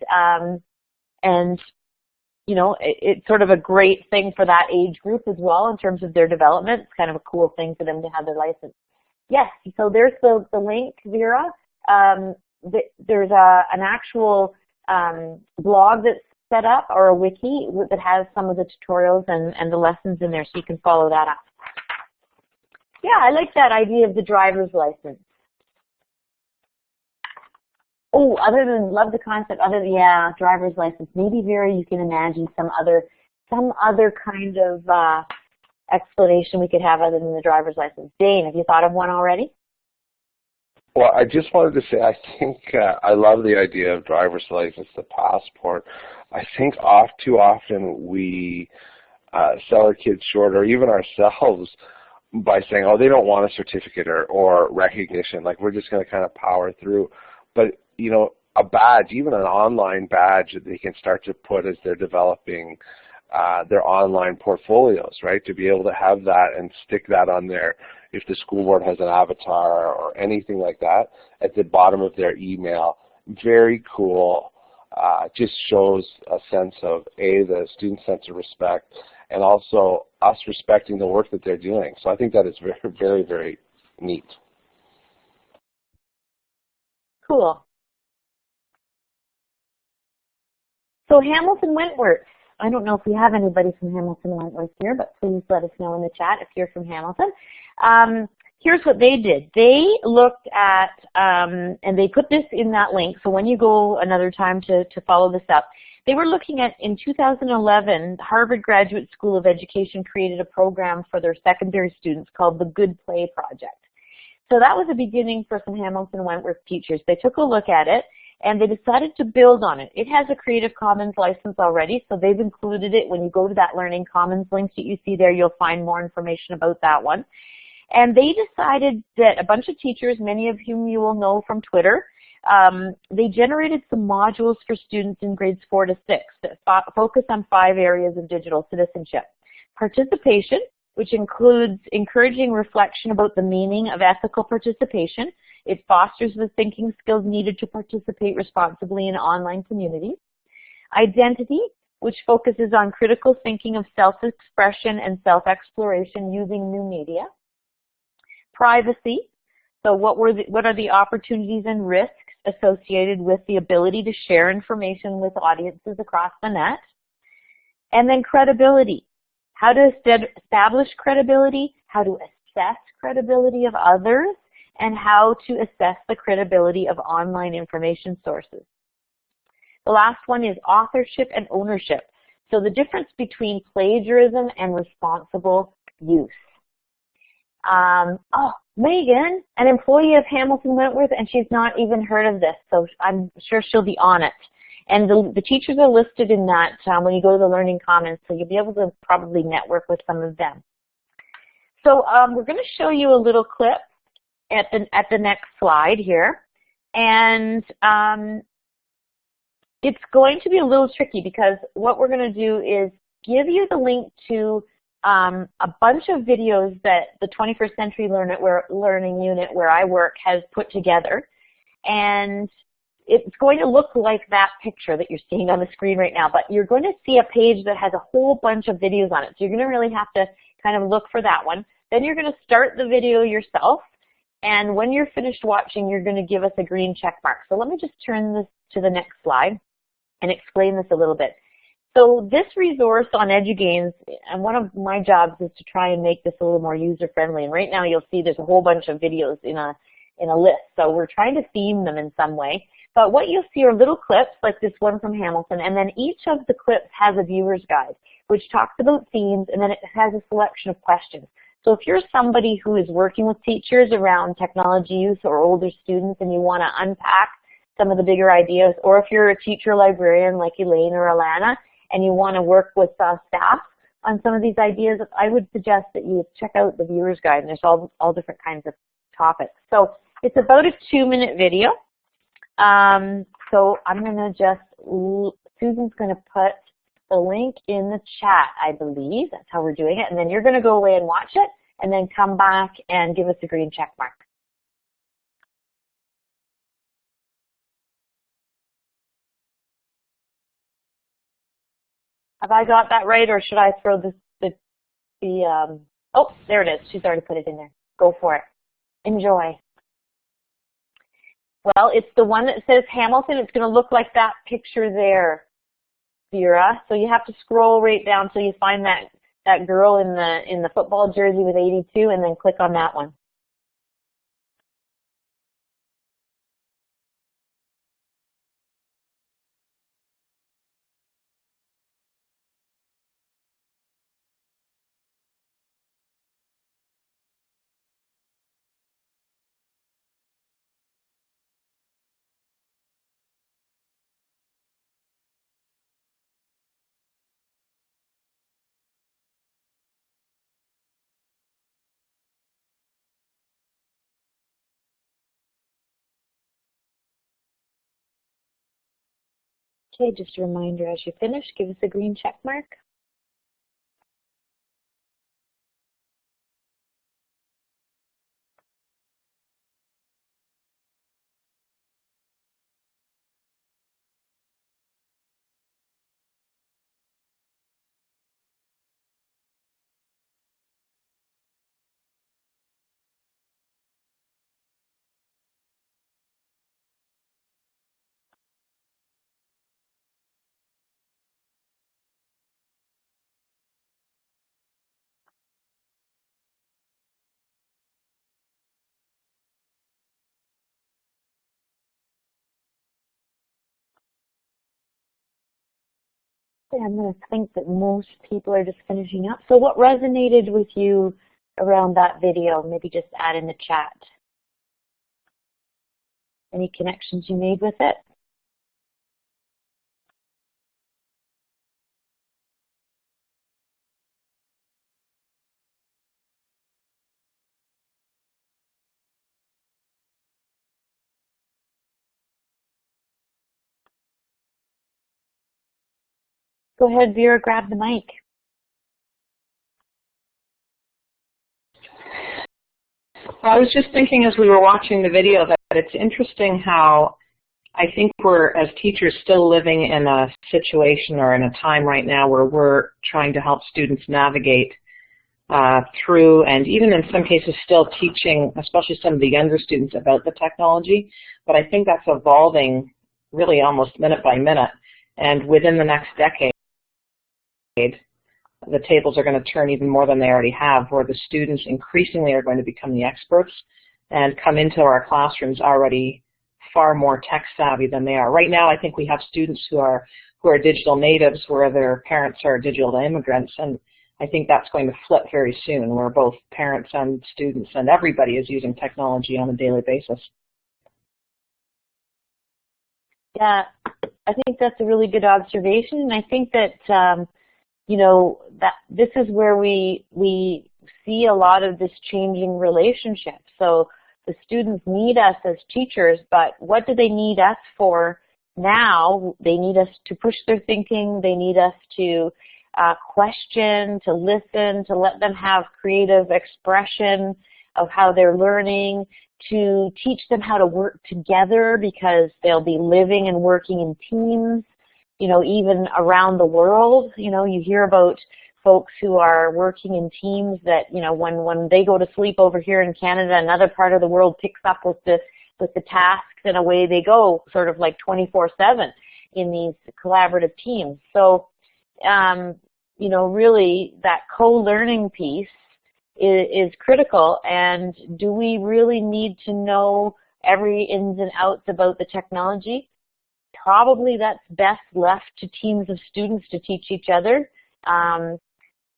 you know, it's sort of a great thing for that age group as well in terms of their development. It's kind of a cool thing for them to have their license. Yes, so there's the link, Vera. There's an actual blog that's set up, or a wiki that has some of the tutorials and the lessons in there, so you can follow that up. Yeah, I like that idea of the driver's license. Oh, love the concept, yeah, driver's license. Maybe, Vera, you can imagine some other kind of explanation we could have other than the driver's license. Dane, have you thought of one already? Well, I just wanted to say I think I love the idea of driver's license, the passport. I think too often we sell our kids short, or even ourselves, by saying, oh, they don't want a certificate or recognition, like we're just going to kind of power through. But, you know, a badge, even an online badge that they can start to put as they're developing their online portfolios, right, to be able to have that and stick that on there if the school board has an avatar or anything like that at the bottom of their email. Very cool. Just shows a sense of, the student's sense of respect, and also us respecting the work that they're doing. So I think that is very, very, very neat. Cool. So Hamilton Wentworth. I don't know if we have anybody from Hamilton Wentworth here, but please let us know in the chat if you're from Hamilton. Here's what they did. They looked at, and they put this in that link, so when you go another time to follow this up, they were looking at, in 2011, Harvard Graduate School of Education created a program for their secondary students called the Good Play Project. So that was a beginning for some Hamilton Wentworth teachers. They took a look at it, and they decided to build on it. It has a Creative Commons license already, so they've included it. When you go to that Learning Commons link that you see there, you'll find more information about that one. And they decided that a bunch of teachers, many of whom you will know from Twitter, they generated some modules for students in grades 4 to 6 that focus on 5 areas of digital citizenship. Participation, which includes encouraging reflection about the meaning of ethical participation. It fosters the thinking skills needed to participate responsibly in online communities. Identity, which focuses on critical thinking of self-expression and self-exploration using new media. Privacy, so what are the opportunities and risks associated with the ability to share information with audiences across the net. And then credibility, how to establish credibility, how to assess credibility of others, and how to assess the credibility of online information sources. The last one is authorship and ownership. So the difference between plagiarism and responsible use. Oh, Megan, an employee of Hamilton Wentworth, and she's not even heard of this, so I'm sure she'll be on it. And the teachers are listed in that when you go to the Learning Commons, so you'll be able to probably network with some of them. So we're going to show you a little clip at the next slide here, and it's going to be a little tricky because what we're going to do is give you the link to a bunch of videos that the 21st Century Learning Unit where I work has put together, and it's going to look like that picture that you're seeing on the screen right now, but you're going to see a page that has a whole bunch of videos on it, so you're going to really have to kind of look for that one. Then you're going to start the video yourself, and when you're finished watching, you're going to give us a green check mark. So let me just turn this to the next slide and explain this a little bit. So this resource on EduGains, and one of my jobs is to try and make this a little more user-friendly. And right now you'll see there's a whole bunch of videos in in a list. So we're trying to theme them in some way. But what you'll see are little clips like this one from Hamilton, and then each of the clips has a viewer's guide, which talks about themes, and then it has a selection of questions. So if you're somebody who is working with teachers around technology use or older students and you want to unpack some of the bigger ideas, or if you're a teacher librarian like Elaine or Alana and you want to work with staff on some of these ideas, I would suggest that you check out the viewer's guide, and there's all different kinds of topics. So it's about a 2-minute video. So I'm going to just, Susan's going to put the link in the chat, I believe. That's how we're doing it. And then you're going to go away and watch it, and then come back and give us a green check mark. Have I got that right, or should I throw oh, there it is. She's already put it in there. Go for it. Enjoy. Well, it's the one that says Hamilton. It's going to look like that picture there, Vera. So you have to scroll right down till you find that girl in the football jersey with 82, and then click on that one. Okay, just a reminder, as you finish, give us a green check mark. I'm going to think that most people are just finishing up. So what resonated with you around that video? Maybe just add in the chat. Any connections you made with it? Go ahead, Vera, grab the mic. Well, I was just thinking as we were watching the video that it's interesting how I think we're, as teachers, still living in a situation or in a time right now where we're trying to help students navigate through, and even in some cases still teaching, especially some of the younger students, about the technology. But I think that's evolving really almost minute by minute. And within the next decade, the tables are going to turn even more than they already have, where the students increasingly are going to become the experts and come into our classrooms already far more tech savvy than they are. Right now, I think we have students who are digital natives, where their parents are digital immigrants, and I think that's going to flip very soon, where both parents and students and everybody is using technology on a daily basis. Yeah, I think that's a really good observation, and I think that you know, that this is where we see a lot of this changing relationship. So the students need us as teachers, but what do they need us for now? They need us to push their thinking. They need us to question, to listen, to let them have creative expression of how they're learning, to teach them how to work together, because they'll be living and working in teams, you know, even around the world. You know, you hear about folks who are working in teams that, you know, when they go to sleep over here in Canada, another part of the world picks up with the tasks, and away they go, sort of like 24/7 in these collaborative teams. So, you know, really that co-learning piece is critical. And do we really need to know every ins and outs about the technology? Probably that's best left to teams of students to teach each other.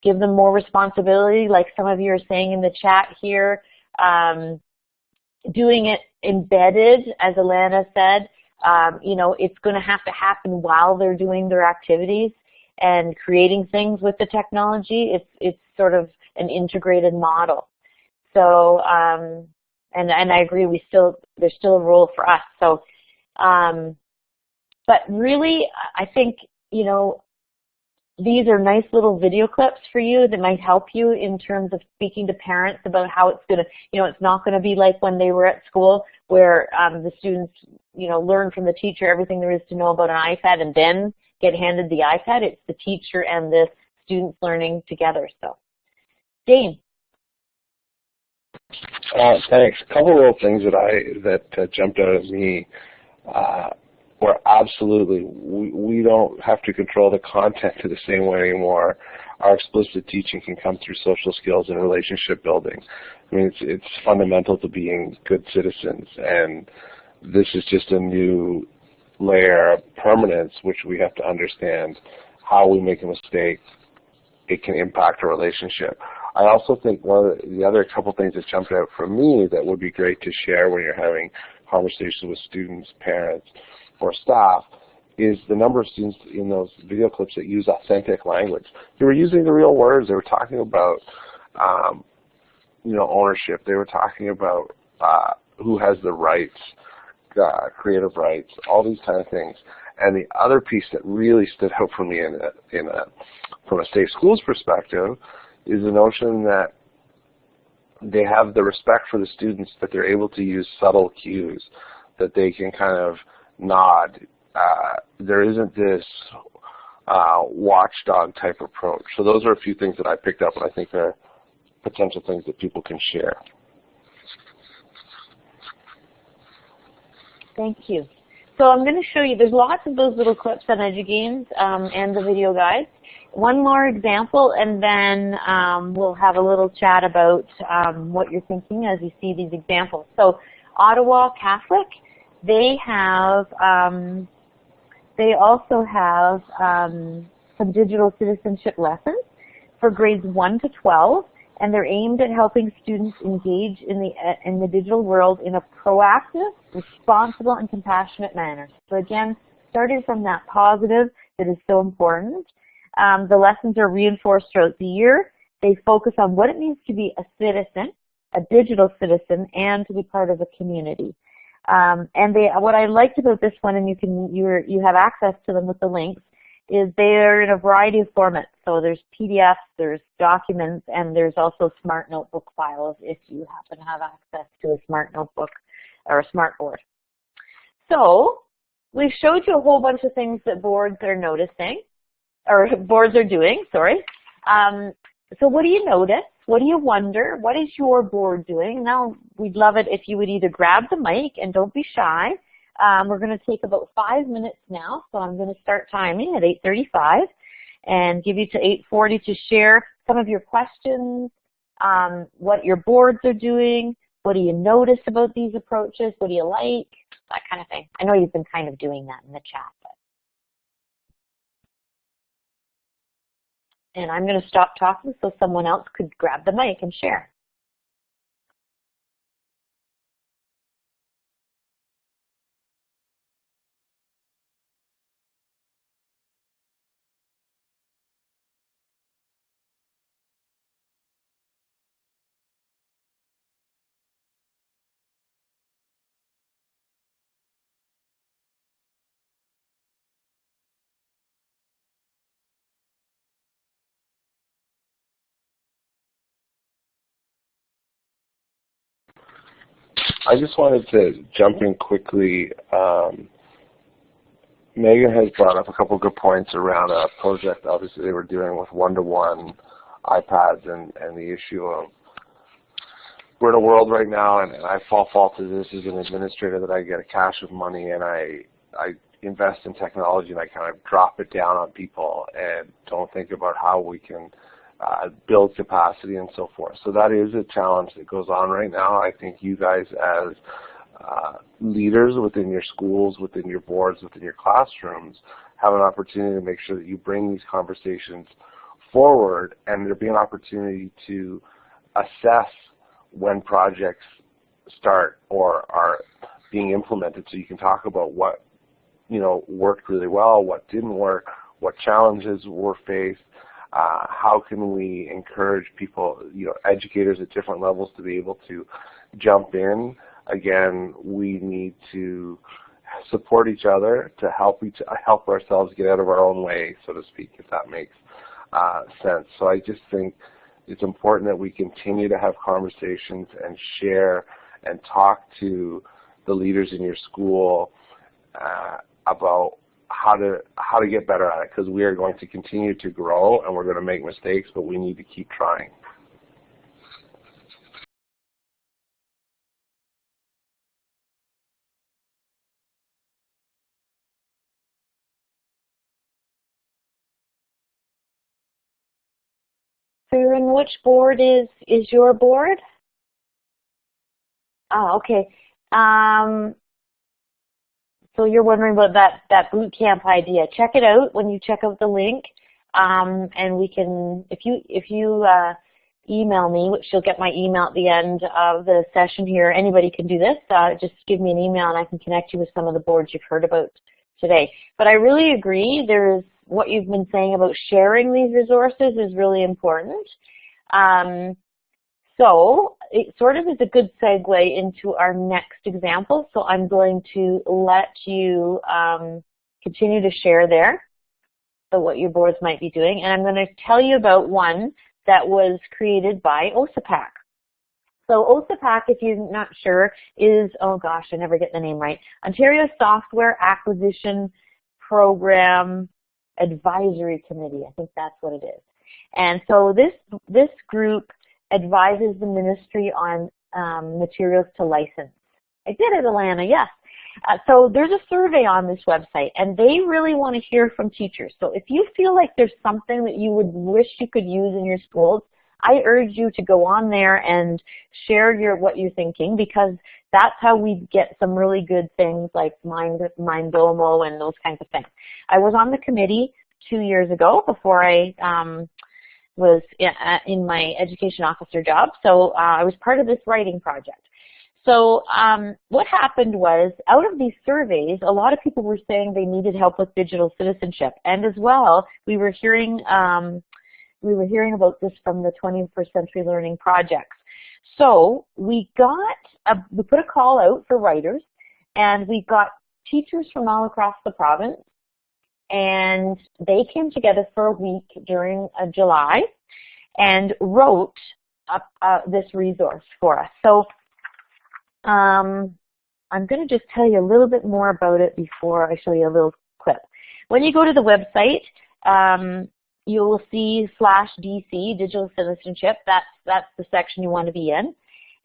Give them more responsibility, like some of you are saying in the chat here. Doing it embedded, as Alana said, you know, it's going to have to happen while they're doing their activities and creating things with the technology. It's sort of an integrated model. So, and I agree, there's still a role for us. So, but really, I think, you know, these are nice little video clips for you that might help you in terms of speaking to parents about how it's going to, you know, it's not going to be like when they were at school where the students, you know, learn from the teacher everything there is to know about an iPad and then get handed the iPad. It's the teacher and the students learning together. So, Dane. Thanks. A couple of little things that jumped out at me were absolutely, we don't have to control the content in the same way anymore. Our explicit teaching can come through social skills and relationship building. I mean, it's fundamental to being good citizens, and this is just a new layer of permanence, which we have to understand how we make a mistake. It can impact a relationship. I also think one of the other couple things that jumped out for me that would be great to share when you're having conversations with students, parents, or staff is the number of students in those video clips that use authentic language. They were using the real words. They were talking about, you know, ownership. They were talking about who has the rights, creative rights, all these kind of things. And the other piece that really stood out for me from a safe schools perspective is the notion that they have the respect for the students, that they're able to use subtle cues, that they can kind of nod. There isn't this watchdog type approach. So those are a few things that I picked up, and I think they're potential things that people can share. Thank you. So I'm going to show you, there's lots of those little clips on EduGames and the video guides. One more example, and then we'll have a little chat about what you're thinking as you see these examples. So Ottawa Catholic, they have, they also have some digital citizenship lessons for grades 1 to 12, and they're aimed at helping students engage in the digital world in a proactive, responsible, and compassionate manner. So again, starting from that positive that is so important. The lessons are reinforced throughout the year. They focus on what it means to be a citizen, a digital citizen, and to be part of a community. And what I liked about this one, and you have access to them with the links, is they are in a variety of formats. So there's PDFs, there's documents, and there's also smart notebook files if you happen to have access to a smart notebook or a smart board. So we've showed you a whole bunch of things that boards are noticing, or boards are doing, sorry. So what do you notice? What do you wonder? What is your board doing? Now, we'd love it if you would either grab the mic, and don't be shy. We're going to take about 5 minutes now, so I'm going to start timing at 8:35 and give you to 8:40 to share some of your questions, what your boards are doing, what do you notice about these approaches, what do you like, that kind of thing. I know you've been kind of doing that in the chat. And I'm going to stop talking so someone else could grab the mic and share. I just wanted to jump in quickly. Megan has brought up a couple of good points around a project obviously they were doing with one-to-one iPads and the issue of we're in a world right now, and I fall to this as an administrator, that I get a cache of money and I invest in technology and I kind of drop it down on people and don't think about how we can build capacity and so forth. So that is a challenge that goes on right now. I think you guys as leaders within your schools, within your boards, within your classrooms have an opportunity to make sure that you bring these conversations forward, and there'll be an opportunity to assess when projects start or are being implemented, so you can talk about what worked really well, what didn't work, what challenges were faced, how can we encourage people, educators at different levels to be able to jump in. Again, we need to support each other to help ourselves get out of our own way, so to speak, if that makes sense. So I just think it's important that we continue to have conversations and share and talk to the leaders in your school about how to get better at it, because we are going to continue to grow and we're going to make mistakes, but we need to keep trying. Farron, which board is your board? Oh, okay. So you're wondering about that boot camp idea. Check it out when you check out the link, and we can, if you email me, which you'll get my email at the end of the session here. Anybody can do this. Just give me an email and I can connect you with some of the boards you've heard about today. But I really agree. There's what you've been saying about sharing these resources is really important. So it sort of is a good segue into our next example. So I'm going to let you continue to share there, so what your boards might be doing. And I'm going to tell you about one that was created by OSAPAC. So OSAPAC, if you're not sure, is, oh gosh, I never get the name right, Ontario Software Acquisition Program Advisory Committee. I think that's what it is. And so this group advises the ministry on materials to license. I did it, Alana, yes. So there's a survey on this website, and they really want to hear from teachers. So if you feel like there's something that you would wish you could use in your schools, I urge you to go on there and share what you're thinking, because that's how we get some really good things like Mindomo and those kinds of things. I was on the committee 2 years ago before I was in my education officer job, so I was part of this writing project. So what happened was, out of these surveys, a lot of people were saying they needed help with digital citizenship, and as well, we were hearing about this from the 21st Century Learning projects. So we put a call out for writers, and we got teachers from all across the province, and they came together for a week during July and wrote up this resource for us. So I'm going to just tell you a little bit more about it before I show you a little clip. When you go to the website, you will see /DC, Digital Citizenship. That's the section you want to be in.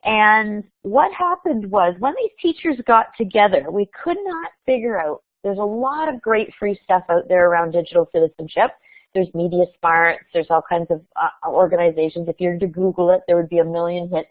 And what happened was, when these teachers got together, we could not figure out, there's a lot of great free stuff out there around digital citizenship. There's Media Smarts, there's all kinds of organizations. If you were to Google it, there would be a million hits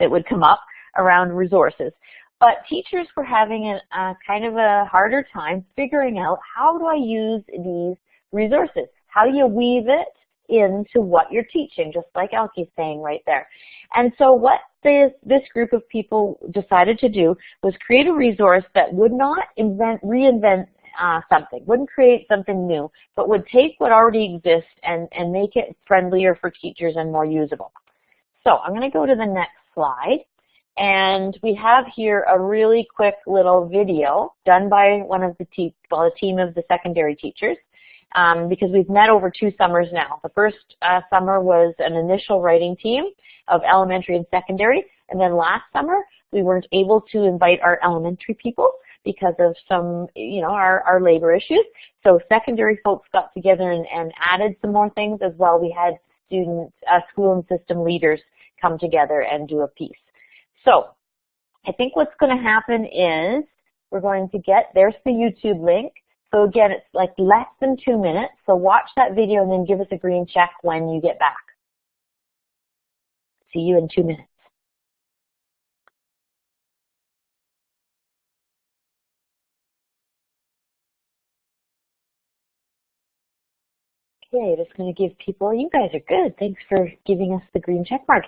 that would come up around resources. But teachers were having a kind of a harder time figuring out, how do I use these resources? How do you weave it into what you're teaching, just like Elke's saying right there. And so what this group of people decided to do was create a resource that would not reinvent something, wouldn't create something new, but would take what already exists and make it friendlier for teachers and more usable. So I'm going to go to the next slide. And we have here a really quick little video done by one of the a team of the secondary teachers, because we've met over 2 summers now. The first summer was an initial writing team of elementary and secondary, and then last summer we weren't able to invite our elementary people because of some, our labor issues. So secondary folks got together and added some more things as well. We had students, school and system leaders come together and do a piece. So I think what's going to happen is we're going to there's the YouTube link. So again, it's like less than 2 minutes. So watch that video and then give us a green check when you get back. See you in 2 minutes. Okay, just going to give people, you guys are good. Thanks for giving us the green check mark.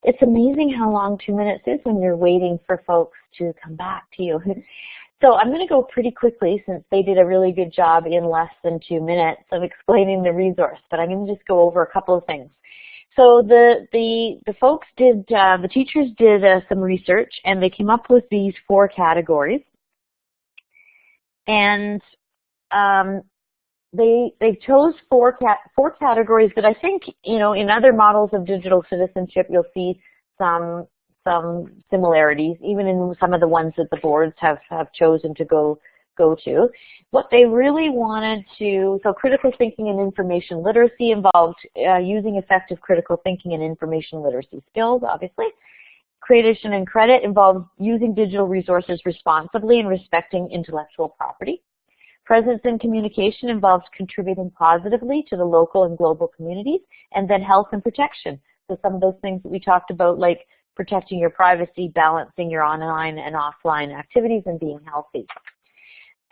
It's amazing how long 2 minutes is when you're waiting for folks to come back to you. So I'm going to go pretty quickly since they did a really good job in less than 2 minutes of explaining the resource, but I'm going to just go over a couple of things. So the folks did, the teachers did some research and they came up with these 4 categories. And they chose four categories that I think, you know, in other models of digital citizenship, you'll see some similarities, even in some of the ones that the boards have chosen to go to. What they really wanted to, so critical thinking and information literacy involved using effective critical thinking and information literacy skills, obviously. Creation and credit involved using digital resources responsibly and respecting intellectual property. Presence and communication involves contributing positively to the local and global communities. And then health and protection. So some of those things that we talked about, like protecting your privacy, balancing your online and offline activities, and being healthy.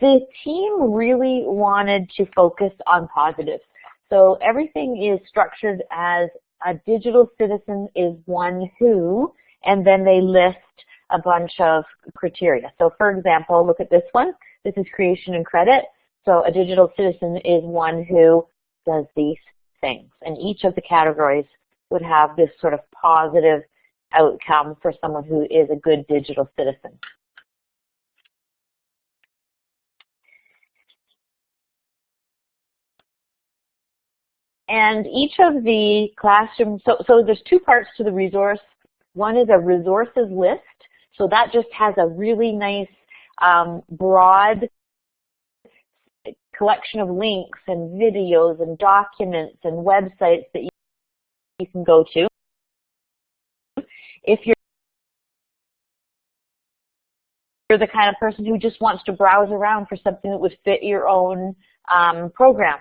The team really wanted to focus on positives. So everything is structured as a digital citizen is one who, and then they list a bunch of criteria. So for example, look at this one. This is creation and credit. So a digital citizen is one who does these things. And each of the categories would have this sort of positive outcome for someone who is a good digital citizen. And each of the classrooms, so there's 2 parts to the resource. One is a resources list. So that just has a really nice broad collection of links and videos and documents and websites that you can go to. If you're the kind of person who just wants to browse around for something that would fit your own program.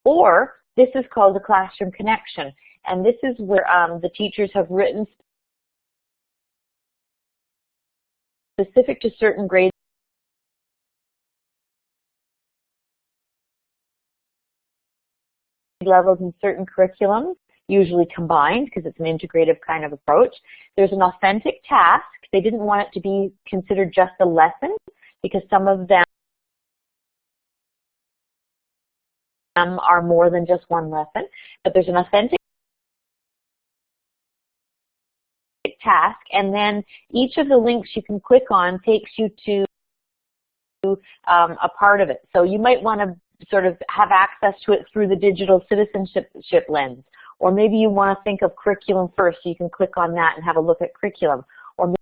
Or this is called the Classroom Connection. And this is where the teachers have written specific to certain grade levels and certain curriculums, usually combined because it's an integrative kind of approach. There's an authentic task. They didn't want it to be considered just a lesson because some of them are more than just one lesson, but there's an authentic task, and then each of the links you can click on takes you to a part of it. So you might want to sort of have access to it through the digital citizenship lens, or maybe you want to think of curriculum first, so you can click on that and have a look at curriculum, or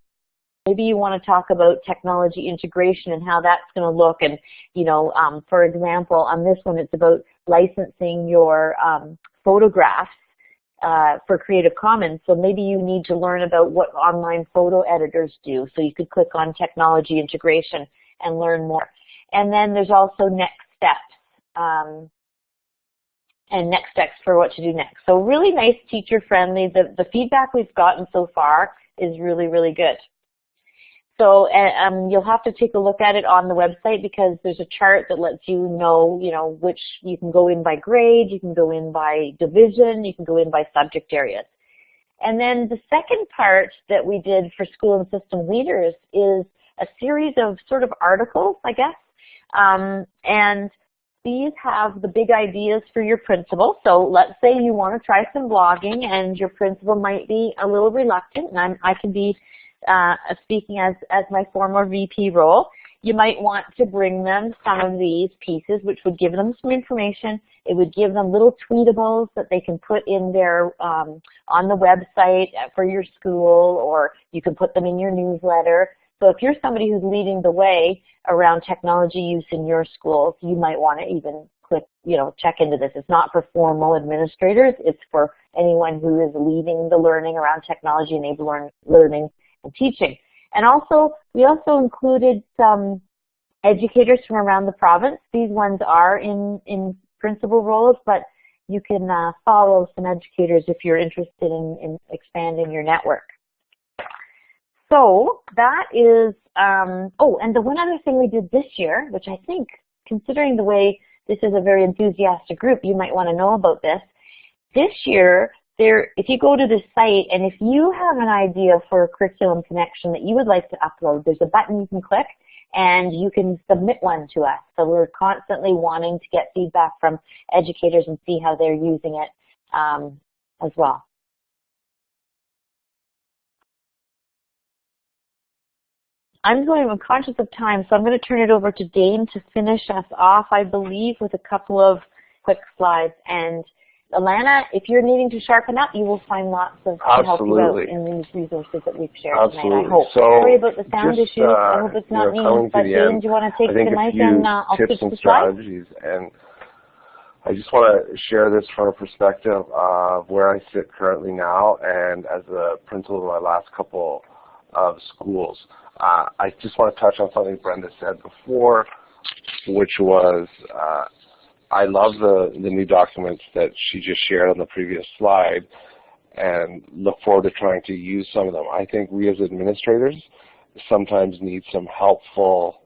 maybe you want to talk about technology integration and how that's going to look. And, you know, for example, on this one, it's about licensing your photographs for Creative Commons. So maybe you need to learn about what online photo editors do. So you could click on technology integration and learn more. And then there's also next steps. And next steps for what to do next. So really nice, teacher-friendly. The feedback we've gotten so far is really, really good. So you'll have to take a look at it on the website because there's a chart that lets you know, which you can go in by grade, you can go in by division, you can go in by subject areas. And then the second part that we did for school and system leaders is a series of sort of articles, I guess. And these have the big ideas for your principal. So let's say you want to try some blogging and your principal might be a little reluctant, and I can be speaking as my former VP role. You might want to bring them some of these pieces, which would give them some information. It would give them little tweetables that they can put in their on the website for your school, or you can put them in your newsletter. So if you're somebody who's leading the way around technology use in your schools, you might want to even click, check into this. It's not for formal administrators. It's for anyone who is leading the learning around technology-enabled learning and teaching. And also, we also included some educators from around the province. These ones are in principal roles, but you can follow some educators if you're interested in expanding your network. So that is, oh, and the one other thing we did this year, which I think, considering the way this is a very enthusiastic group, you might want to know about this. This year, if you go to this site and if you have an idea for a curriculum connection that you would like to upload, there's a button you can click and you can submit one to us. So we're constantly wanting to get feedback from educators and see how they're using it as well. I'm conscious of time, so I'm going to turn it over to Dane to finish us off, I believe, with a couple of quick slides. And Alana, if you're needing to sharpen up, you will find lots of to help you out in these resources that we've shared tonight, I hope. So sorry about the sound issues. I hope it's not me. But Dane, do you want to take the mic and I'll switch to the slides? And I just want to share this from a perspective of where I sit currently now and as a principal of my last couple of schools. I just want to touch on something Brenda said before, which was I love the new documents that she just shared on the previous slide and look forward to trying to use some of them. I think we as administrators sometimes need some helpful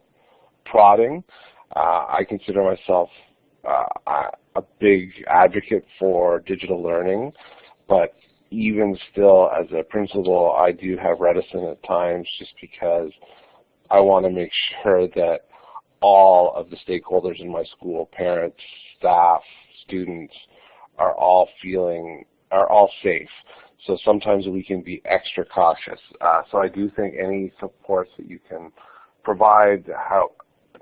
prodding. I consider myself a big advocate for digital learning, but even still, as a principal, I do have reticence at times just because I want to make sure that all of the stakeholders in my school, parents, staff, students, are all safe. So sometimes we can be extra cautious. So I do think any supports that you can provide to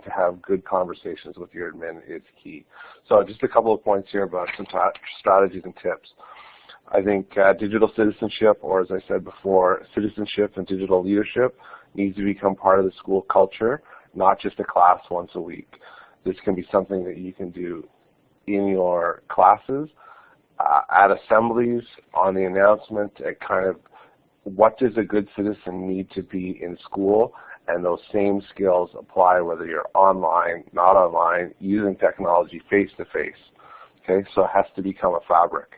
have good conversations with your admin is key. So just a couple of points here about some strategies and tips. I think digital citizenship, or as I said before, citizenship and digital leadership needs to become part of the school culture, not just a class once a week. This can be something that you can do in your classes, at assemblies, on the announcement, at kind of what does a good citizen need to be in school, and those same skills apply whether you're online, not online, using technology face-to-face. Okay, so it has to become a fabric.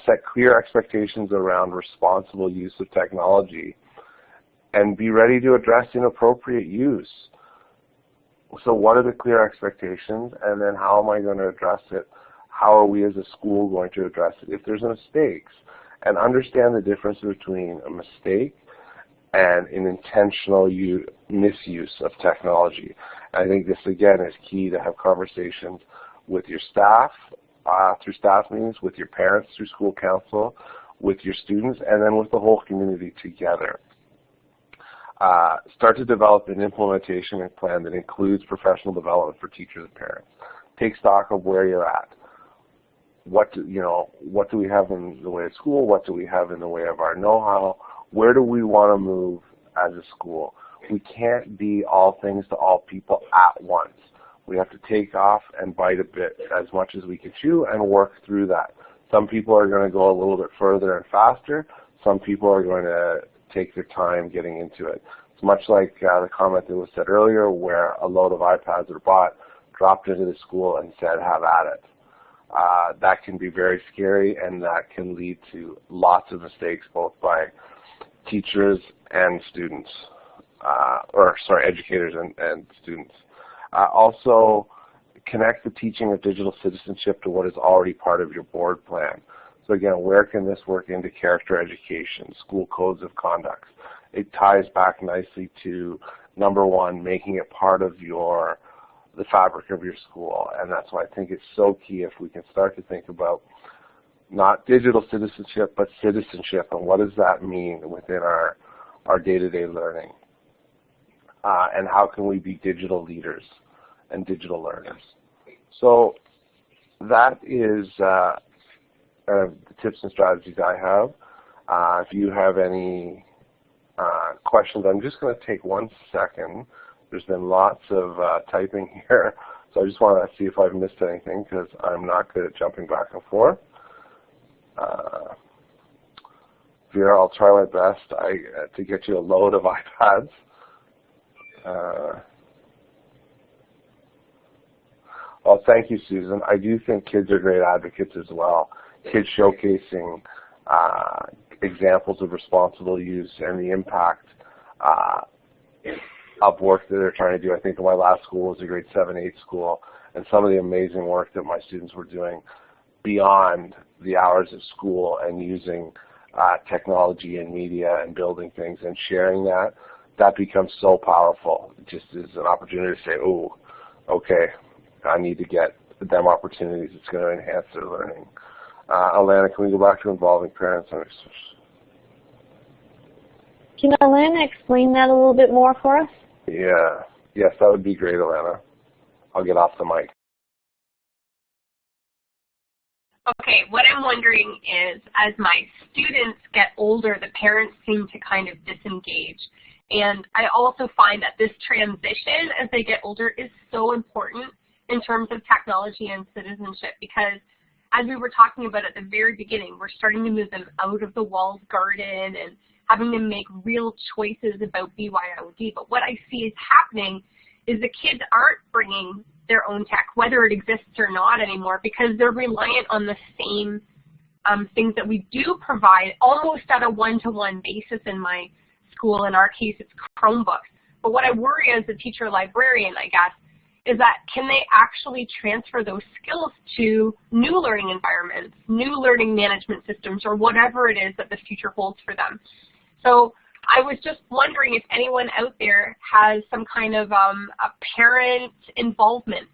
Set clear expectations around responsible use of technology and be ready to address inappropriate use. So what are the clear expectations, and then how am I going to address it? How are we as a school going to address it if there's mistakes? And understand the difference between a mistake and an intentional misuse of technology. I think this, again, is key to have conversations with your staff, through staff meetings, with your parents through school council, with your students, and then with the whole community together. Start to develop an implementation plan that includes professional development for teachers and parents. Take stock of where you're at. What do we have in the way of school? What do we have in the way of our know-how? Where do we want to move as a school? We can't be all things to all people at once. We have to take off and bite a bit as much as we can chew and work through that. Some people are going to go a little bit further and faster. Some people are going to take their time getting into it. It's much like the comment that was said earlier where a load of iPads are bought, dropped into the school and said, have at it. That can be very scary, and that can lead to lots of mistakes both by teachers and students, educators and students. Also, connect the teaching of digital citizenship to what is already part of your board plan. So again, where can this work into character education, school codes of conduct? It ties back nicely to, number one, making it part of the fabric of your school. And that's why I think it's so key if we can start to think about not digital citizenship, but citizenship, and what does that mean within our day-to-day learning? And how can we be digital leaders and digital learners? So that is the tips and strategies I have. If you have any questions, I'm just going to take 1 second. There's been lots of typing here, so I just want to see if I've missed anything because I'm not good at jumping back and forth. Vera, I'll try my best to get you a load of iPads. Well, thank you, Susan. I do think kids are great advocates as well. Kids showcasing examples of responsible use and the impact of work that they're trying to do. I think my last school was a grade 7, 8 school, and some of the amazing work that my students were doing beyond the hours of school and using technology and media and building things and sharing that becomes so powerful. It just is an opportunity to say, oh, okay, I need to get them opportunities. It's going to enhance their learning. Alana, can we go back to involving parents? Can Alana explain that a little bit more for us? Yeah. Yes, that would be great, Alana. I'll get off the mic. Okay, what I'm wondering is, as my students get older, the parents seem to kind of disengage. And I also find that this transition as they get older is so important in terms of technology and citizenship, because as we were talking about at the very beginning, we're starting to move them out of the walled garden and having them make real choices about BYOD. But what I see is happening is the kids aren't bringing their own tech, whether it exists or not anymore, because they're reliant on the same things that we do provide almost at a one-to-one basis in my school. In our case, it's Chromebooks. But what I worry as a teacher librarian, I guess, is that can they actually transfer those skills to new learning environments, new learning management systems, or whatever it is that the future holds for them. So I was just wondering if anyone out there has some kind of a parent involvement.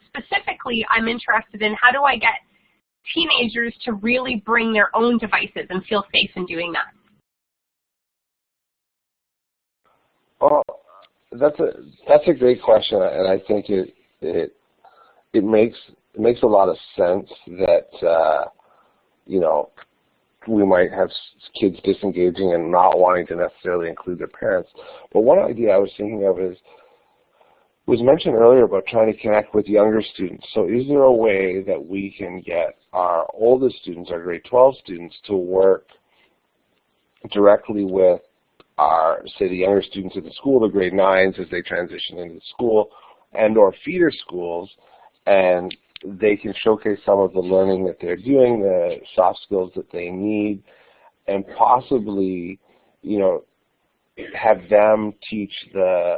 Specifically, I'm interested in how do I get teenagers to really bring their own devices and feel safe in doing that? Well, that's a great question, and I think it makes a lot of sense that you know, we might have kids disengaging and not wanting to necessarily include their parents. But one idea I was thinking of was mentioned earlier about trying to connect with younger students. So is there a way that we can get our oldest students, our grade 12 students, to work directly with our, say, the younger students at the school, the grade 9s as they transition into the school, and or feeder schools, and they can showcase some of the learning that they're doing, the soft skills that they need, and possibly, you know, have them teach the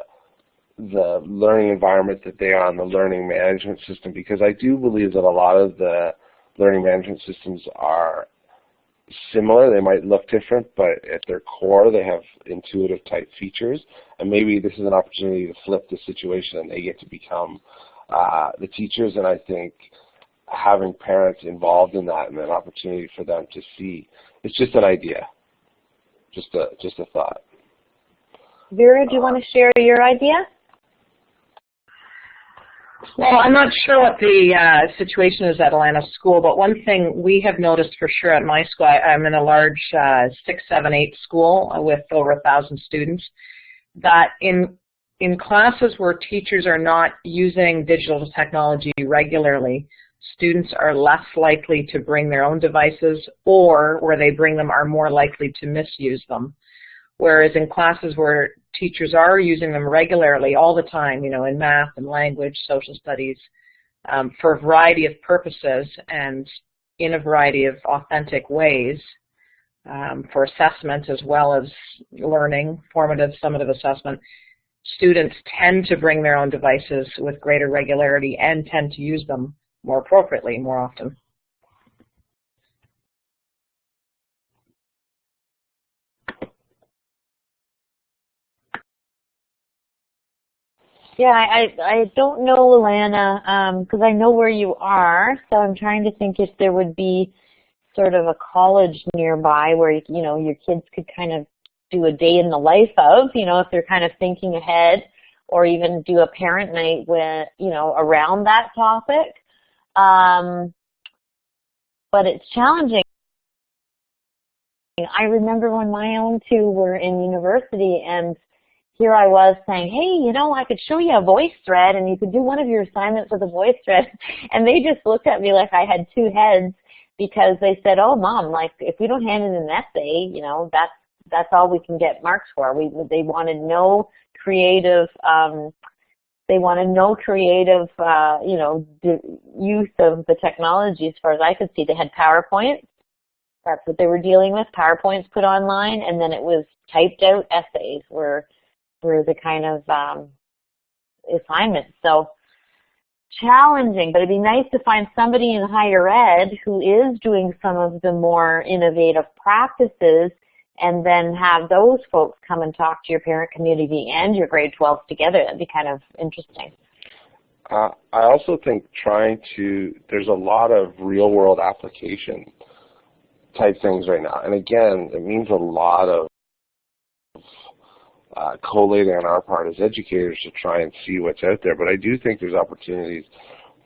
learning environment that they are in, the learning management system, because I do believe that a lot of the learning management systems are similar. They might look different, but at their core they have intuitive type features, and maybe this is an opportunity to flip the situation and they get to become the teachers. And I think having parents involved in that and an opportunity for them to see, it's just an idea, just a thought. Vera, do you want to share your idea? Well, I'm not sure what the situation is at Atlanta's school, but one thing we have noticed for sure at my school, I'm in a large 6, 7, 8 school with over 1,000 students, that in classes where teachers are not using digital technology regularly, students are less likely to bring their own devices, or where they bring them are more likely to misuse them. Whereas in classes where teachers are using them regularly all the time, you know, in math and language, social studies, for a variety of purposes and in a variety of authentic ways, for assessment as well as learning, formative, summative assessment, students tend to bring their own devices with greater regularity and tend to use them more appropriately more often. Yeah, I don't know, Alana, because I know where you are, so I'm trying to think if there would be sort of a college nearby where, you know, your kids could kind of do a day in the life of, you know, if they're kind of thinking ahead, or even do a parent night with, you know, around that topic. But it's challenging. I remember when my own two were in university, and here I was saying, hey, you know, I could show you a voice thread and you could do one of your assignments with a voice thread. And they just looked at me like I had two heads, because they said, oh, Mom, like, if we don't hand in an essay, you know, that's all we can get marks for. They wanted no creative They want no creative, use of the technology. As far as I could see, they had PowerPoint. That's what they were dealing with. PowerPoints put online, and then it was typed out essays were the kind of assignments. So challenging, but it'd be nice to find somebody in higher ed who is doing some of the more innovative practices, and then have those folks come and talk to your parent community and your grade 12s together. That'd be kind of interesting. I also think there's a lot of real world application type things right now. And again, it means a lot of collating on our part as educators to try and see what's out there. But I do think there's opportunities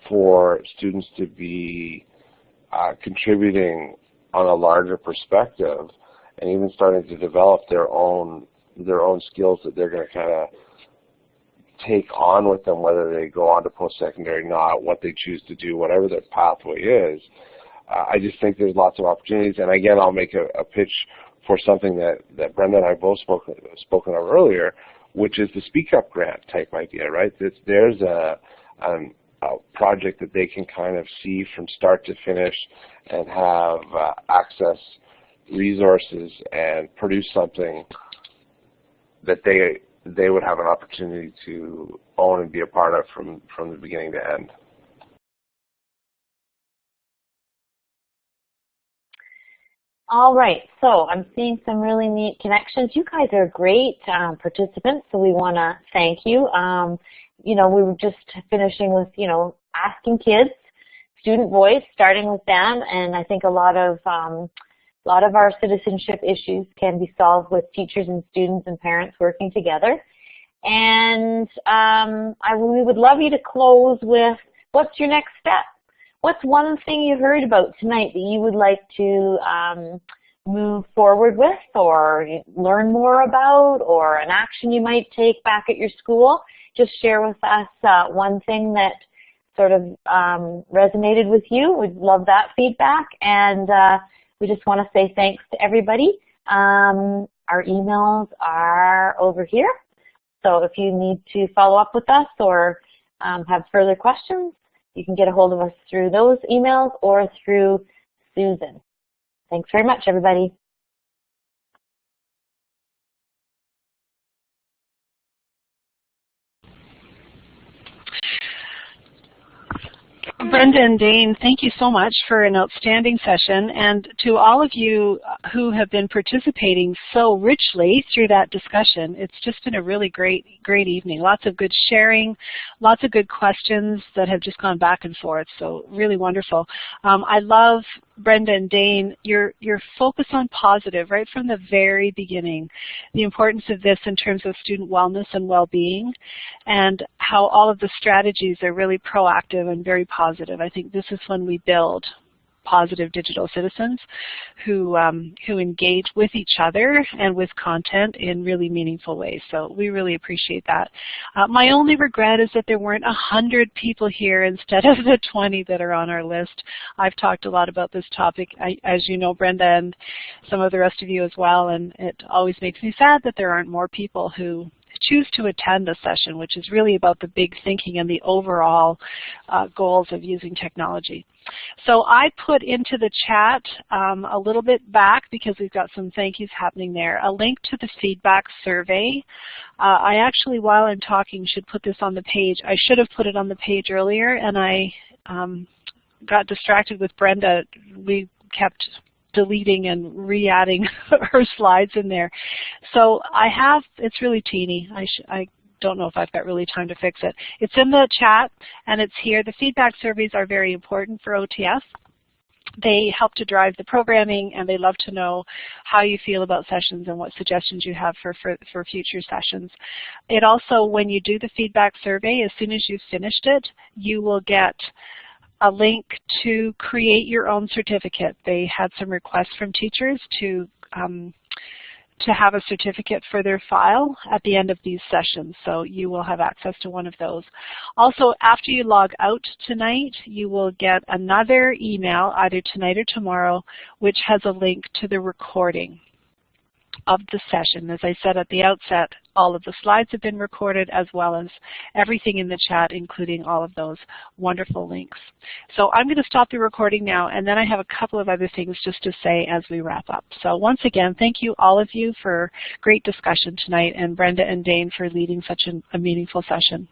for students to be contributing on a larger perspective, and even starting to develop their own skills that they're going to kind of take on with them, whether they go on to post-secondary or not, what they choose to do, whatever their pathway is. I just think there's lots of opportunities. And again, I'll make a pitch for something that Brenda and I both spoken of earlier, which is the Speak Up grant type idea, right? There's a project that they can kind of see from start to finish and have access resources and produce something that they would have an opportunity to own and be a part of from the beginning to end. All right, so I'm seeing some really neat connections. You guys are great participants, so we want to thank you. We were just finishing with, asking kids, student voice, starting with them, and I think a lot of our citizenship issues can be solved with teachers and students and parents working together. And we would love you to close with, what's your next step? What's one thing you heard about tonight that you would like to move forward with, or learn more about, or an action you might take back at your school? Just share with us one thing that sort of resonated with you. We'd love that feedback. And we just want to say thanks to everybody. Our emails are over here. So if you need to follow up with us or have further questions, you can get a hold of us through those emails or through Susan. Thanks very much, everybody. Brenda and Dane, thank you so much for an outstanding session, and to all of you who have been participating so richly through that discussion. It's just been a really great evening. Lots of good sharing, lots of good questions that have just gone back and forth, so really wonderful. I love, Brenda and Dane, your focus on positive right from the very beginning, the importance of this in terms of student wellness and well-being, and how all of the strategies are really proactive and very positive. I think this is when we build positive digital citizens who engage with each other and with content in really meaningful ways. So we really appreciate that. My only regret is that there weren't 100 people here instead of the 20 that are on our list. I've talked a lot about this topic, as you know, Brenda, and some of the rest of you as well, and it always makes me sad that there aren't more people who choose to attend a session, which is really about the big thinking and the overall goals of using technology. So I put into the chat a little bit back, because we've got some thank yous happening there, a link to the feedback survey. I actually, while I'm talking, should put this on the page. I should have put it on the page earlier, and I got distracted with Brenda. We kept deleting and re-adding her slides in there. So I have, it's really teeny. I don't know if I've got really time to fix it. It's in the chat and it's here. The feedback surveys are very important for OTS. They help to drive the programming, and they love to know how you feel about sessions and what suggestions you have for future sessions. It also, when you do the feedback survey, as soon as you've finished it, you will get a link to create your own certificate. They had some requests from teachers to have a certificate for their file at the end of these sessions, so you will have access to one of those. Also, after you log out tonight, you will get another email, either tonight or tomorrow, which has a link to the recording of the session. As I said at the outset, All of the slides have been recorded, as well as everything in the chat, including all of those wonderful links. So I'm going to stop the recording now, and then I have a couple of other things just to say as we wrap up. So once again, thank you, all of you, for great discussion tonight, and Brenda and Dane for leading such a meaningful session.